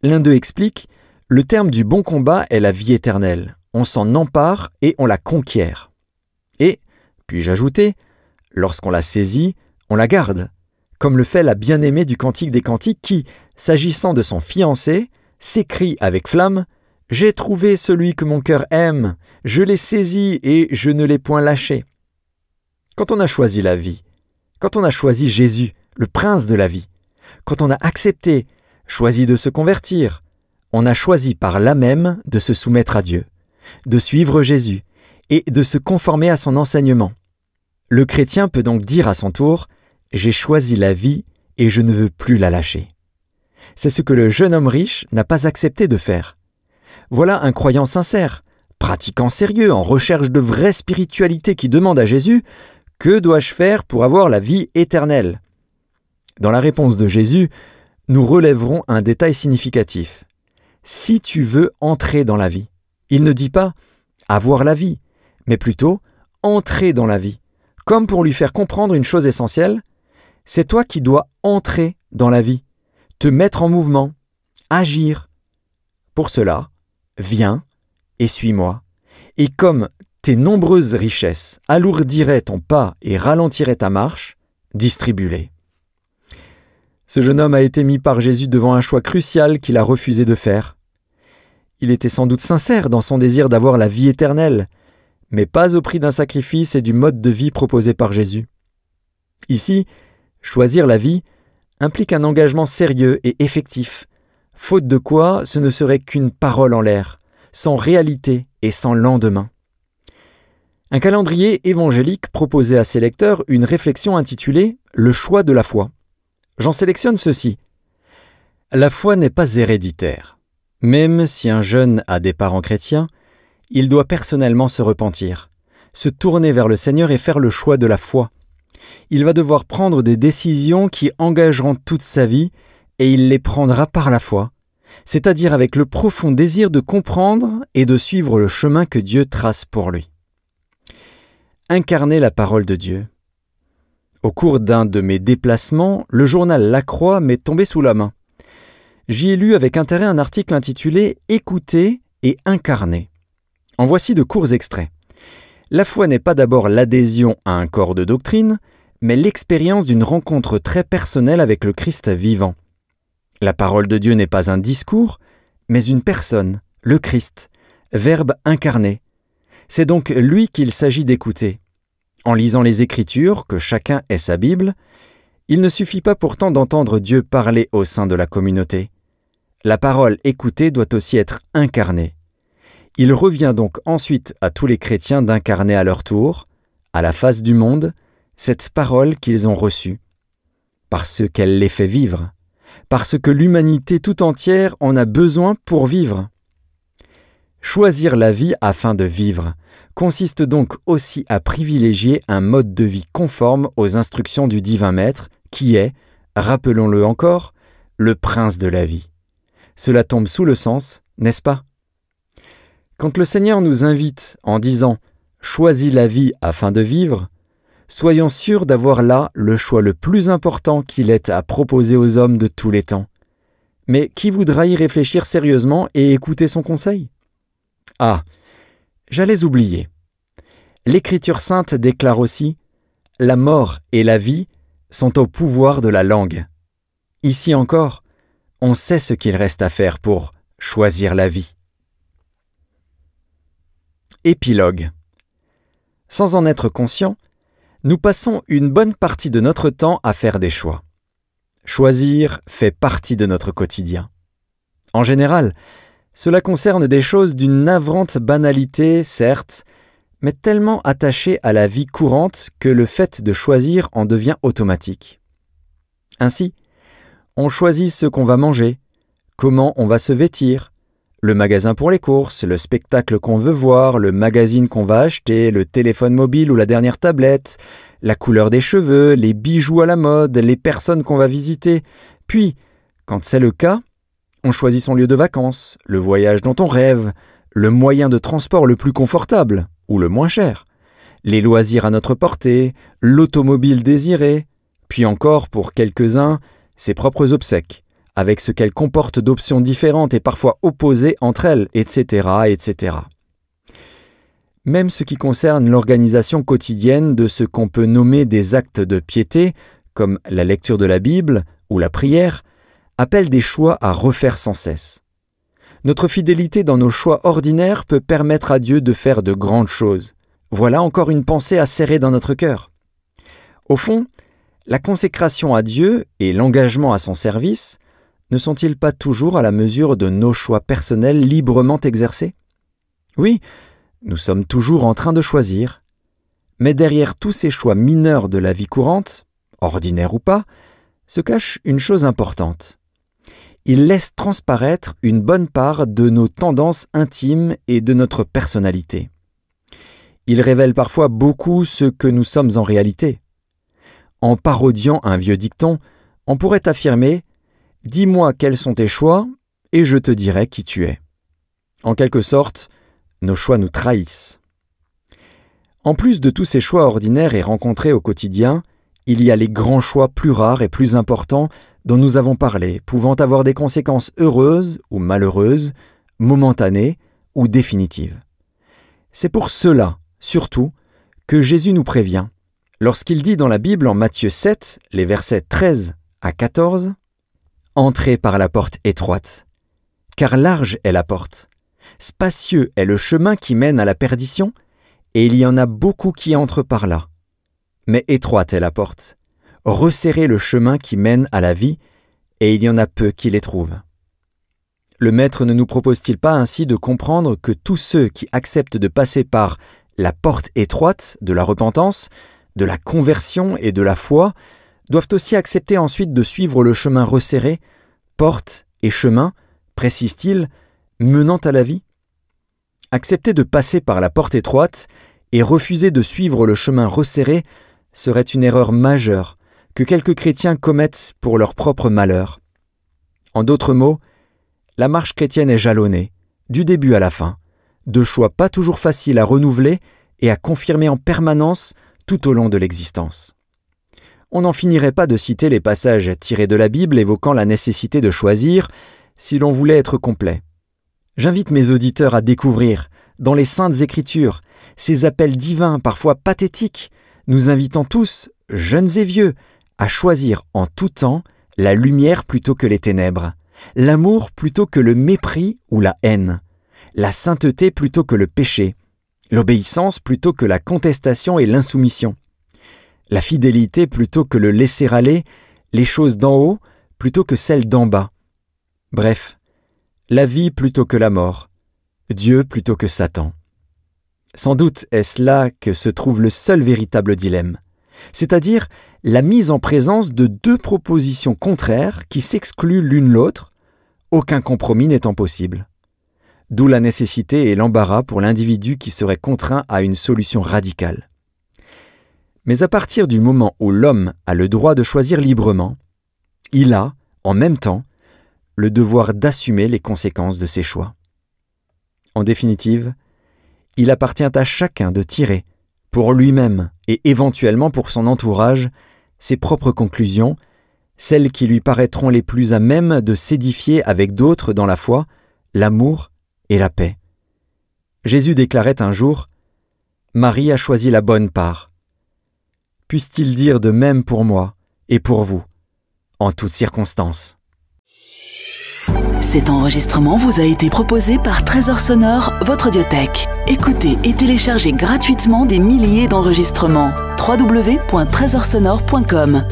L'un d'eux explique « le terme du bon combat est la vie éternelle. On s'en empare et on la conquiert. » Et, puis-je ajouter, lorsqu'on la saisit, on la garde, comme le fait la bien-aimée du Cantique des Cantiques qui, s'agissant de son fiancé, s'écrie avec flamme « J'ai trouvé celui que mon cœur aime, je l'ai saisi et je ne l'ai point lâché. » Quand on a choisi la vie, quand on a choisi Jésus, le prince de la vie, quand on a accepté, choisi de se convertir, on a choisi par là même de se soumettre à Dieu, de suivre Jésus et de se conformer à son enseignement. Le chrétien peut donc dire à son tour « J'ai choisi la vie et je ne veux plus la lâcher. » C'est ce que le jeune homme riche n'a pas accepté de faire. Voilà un croyant sincère, pratiquant sérieux, en recherche de vraie spiritualité qui demande à Jésus « Que dois-je faire pour avoir la vie éternelle ?» Dans la réponse de Jésus, nous relèverons un détail significatif. Si tu veux entrer dans la vie, il ne dit pas « avoir la vie », mais plutôt « entrer dans la vie », comme pour lui faire comprendre une chose essentielle, c'est toi qui dois entrer dans la vie, te mettre en mouvement, agir. Pour cela, viens et suis-moi, et comme tes nombreuses richesses alourdiraient ton pas et ralentiraient ta marche, distribue-les. Ce jeune homme a été mis par Jésus devant un choix crucial qu'il a refusé de faire. Il était sans doute sincère dans son désir d'avoir la vie éternelle, mais pas au prix d'un sacrifice et du mode de vie proposé par Jésus. Ici, choisir la vie implique un engagement sérieux et effectif, faute de quoi ce ne serait qu'une parole en l'air, sans réalité et sans lendemain. Un calendrier évangélique proposait à ses lecteurs une réflexion intitulée « Le choix de la foi ». J'en sélectionne ceci. La foi n'est pas héréditaire. Même si un jeune a des parents chrétiens, il doit personnellement se repentir, se tourner vers le Seigneur et faire le choix de la foi. Il va devoir prendre des décisions qui engageront toute sa vie et il les prendra par la foi, c'est-à-dire avec le profond désir de comprendre et de suivre le chemin que Dieu trace pour lui. Incarner la parole de Dieu. Au cours d'un de mes déplacements, le journal La Croix m'est tombé sous la main. J'y ai lu avec intérêt un article intitulé « Écouter et incarner ». En voici de courts extraits. La foi n'est pas d'abord l'adhésion à un corps de doctrine, mais l'expérience d'une rencontre très personnelle avec le Christ vivant. La parole de Dieu n'est pas un discours, mais une personne, le Christ, Verbe incarné. C'est donc lui qu'il s'agit d'écouter. En lisant les Écritures, que chacun ait sa Bible, il ne suffit pas pourtant d'entendre Dieu parler au sein de la communauté. La parole écoutée doit aussi être incarnée. Il revient donc ensuite à tous les chrétiens d'incarner à leur tour, à la face du monde, cette parole qu'ils ont reçue, parce qu'elle les fait vivre, parce que l'humanité tout entière en a besoin pour vivre. Choisir la vie afin de vivre consiste donc aussi à privilégier un mode de vie conforme aux instructions du divin Maître, qui est, rappelons-le encore, le prince de la vie. Cela tombe sous le sens, n'est-ce pas? Quand le Seigneur nous invite en disant « Choisis la vie afin de vivre », soyons sûrs d'avoir là le choix le plus important qu'il ait à proposer aux hommes de tous les temps. Mais qui voudra y réfléchir sérieusement et écouter son conseil? Ah, j'allais oublier. L'Écriture sainte déclare aussi « La mort et la vie sont au pouvoir de la langue ». Ici encore, on sait ce qu'il reste à faire pour choisir la vie. Épilogue. Sans en être conscient, nous passons une bonne partie de notre temps à faire des choix. Choisir fait partie de notre quotidien. En général, cela concerne des choses d'une navrante banalité, certes, mais tellement attachées à la vie courante que le fait de choisir en devient automatique. Ainsi, on choisit ce qu'on va manger, comment on va se vêtir, le magasin pour les courses, le spectacle qu'on veut voir, le magazine qu'on va acheter, le téléphone mobile ou la dernière tablette, la couleur des cheveux, les bijoux à la mode, les personnes qu'on va visiter. Puis, quand c'est le cas, on choisit son lieu de vacances, le voyage dont on rêve, le moyen de transport le plus confortable ou le moins cher, les loisirs à notre portée, l'automobile désirée, puis encore, pour quelques-uns, ses propres obsèques, avec ce qu'elles comportent d'options différentes et parfois opposées entre elles, etc., etc. Même ce qui concerne l'organisation quotidienne de ce qu'on peut nommer des actes de piété, comme la lecture de la Bible ou la prière, appelle des choix à refaire sans cesse. Notre fidélité dans nos choix ordinaires peut permettre à Dieu de faire de grandes choses. Voilà encore une pensée à serrer dans notre cœur. Au fond, la consécration à Dieu et l'engagement à son service ne sont-ils pas toujours à la mesure de nos choix personnels librement exercés? Oui, nous sommes toujours en train de choisir. Mais derrière tous ces choix mineurs de la vie courante, ordinaire ou pas, se cache une chose importante. Il laisse transparaître une bonne part de nos tendances intimes et de notre personnalité. Il révèle parfois beaucoup ce que nous sommes en réalité. En parodiant un vieux dicton, on pourrait affirmer « Dis-moi quels sont tes choix, et je te dirai qui tu es ». En quelque sorte, nos choix nous trahissent. En plus de tous ces choix ordinaires et rencontrés au quotidien, il y a les grands choix plus rares et plus importants dont nous avons parlé, pouvant avoir des conséquences heureuses ou malheureuses, momentanées ou définitives. C'est pour cela, surtout, que Jésus nous prévient, lorsqu'il dit dans la Bible en Matthieu 7, les versets 13 à 14, « Entrez par la porte étroite, car large est la porte, spacieux est le chemin qui mène à la perdition, et il y en a beaucoup qui entrent par là. Mais étroite est la porte, resserrez le chemin qui mène à la vie, et il y en a peu qui les trouvent. » Le Maître ne nous propose-t-il pas ainsi de comprendre que tous ceux qui acceptent de passer par la porte étroite de la repentance, de la conversion et de la foi, doivent aussi accepter ensuite de suivre le chemin resserré, porte et chemin, précise-t-il, menant à la vie? Accepter de passer par la porte étroite et refuser de suivre le chemin resserré serait une erreur majeure que quelques chrétiens commettent pour leur propre malheur. En d'autres mots, la marche chrétienne est jalonnée, du début à la fin, de choix pas toujours faciles à renouveler et à confirmer en permanence tout au long de l'existence. On n'en finirait pas de citer les passages tirés de la Bible évoquant la nécessité de choisir si l'on voulait être complet. J'invite mes auditeurs à découvrir, dans les Saintes Écritures, ces appels divins parfois pathétiques, nous invitant tous, jeunes et vieux, à choisir en tout temps la lumière plutôt que les ténèbres, l'amour plutôt que le mépris ou la haine, la sainteté plutôt que le péché, l'obéissance plutôt que la contestation et l'insoumission, la fidélité plutôt que le laisser-aller, les choses d'en haut plutôt que celles d'en bas. Bref, la vie plutôt que la mort, Dieu plutôt que Satan. Sans doute est-ce là que se trouve le seul véritable dilemme, c'est-à-dire la mise en présence de deux propositions contraires qui s'excluent l'une l'autre, aucun compromis n'étant possible. D'où la nécessité et l'embarras pour l'individu qui serait contraint à une solution radicale. Mais à partir du moment où l'homme a le droit de choisir librement, il a, en même temps, le devoir d'assumer les conséquences de ses choix. En définitive, il appartient à chacun de tirer, pour lui-même et éventuellement pour son entourage, ses propres conclusions, celles qui lui paraîtront les plus à même de s'édifier avec d'autres dans la foi, l'amour et la paix. Jésus déclarait un jour « Marie a choisi la bonne part ». Puisse-t-il dire de même pour moi et pour vous, en toutes circonstances. Cet enregistrement vous a été proposé par Trésor Sonore, votre audiothèque. Écoutez et téléchargez gratuitement des milliers d'enregistrements. www.trésorsonore.com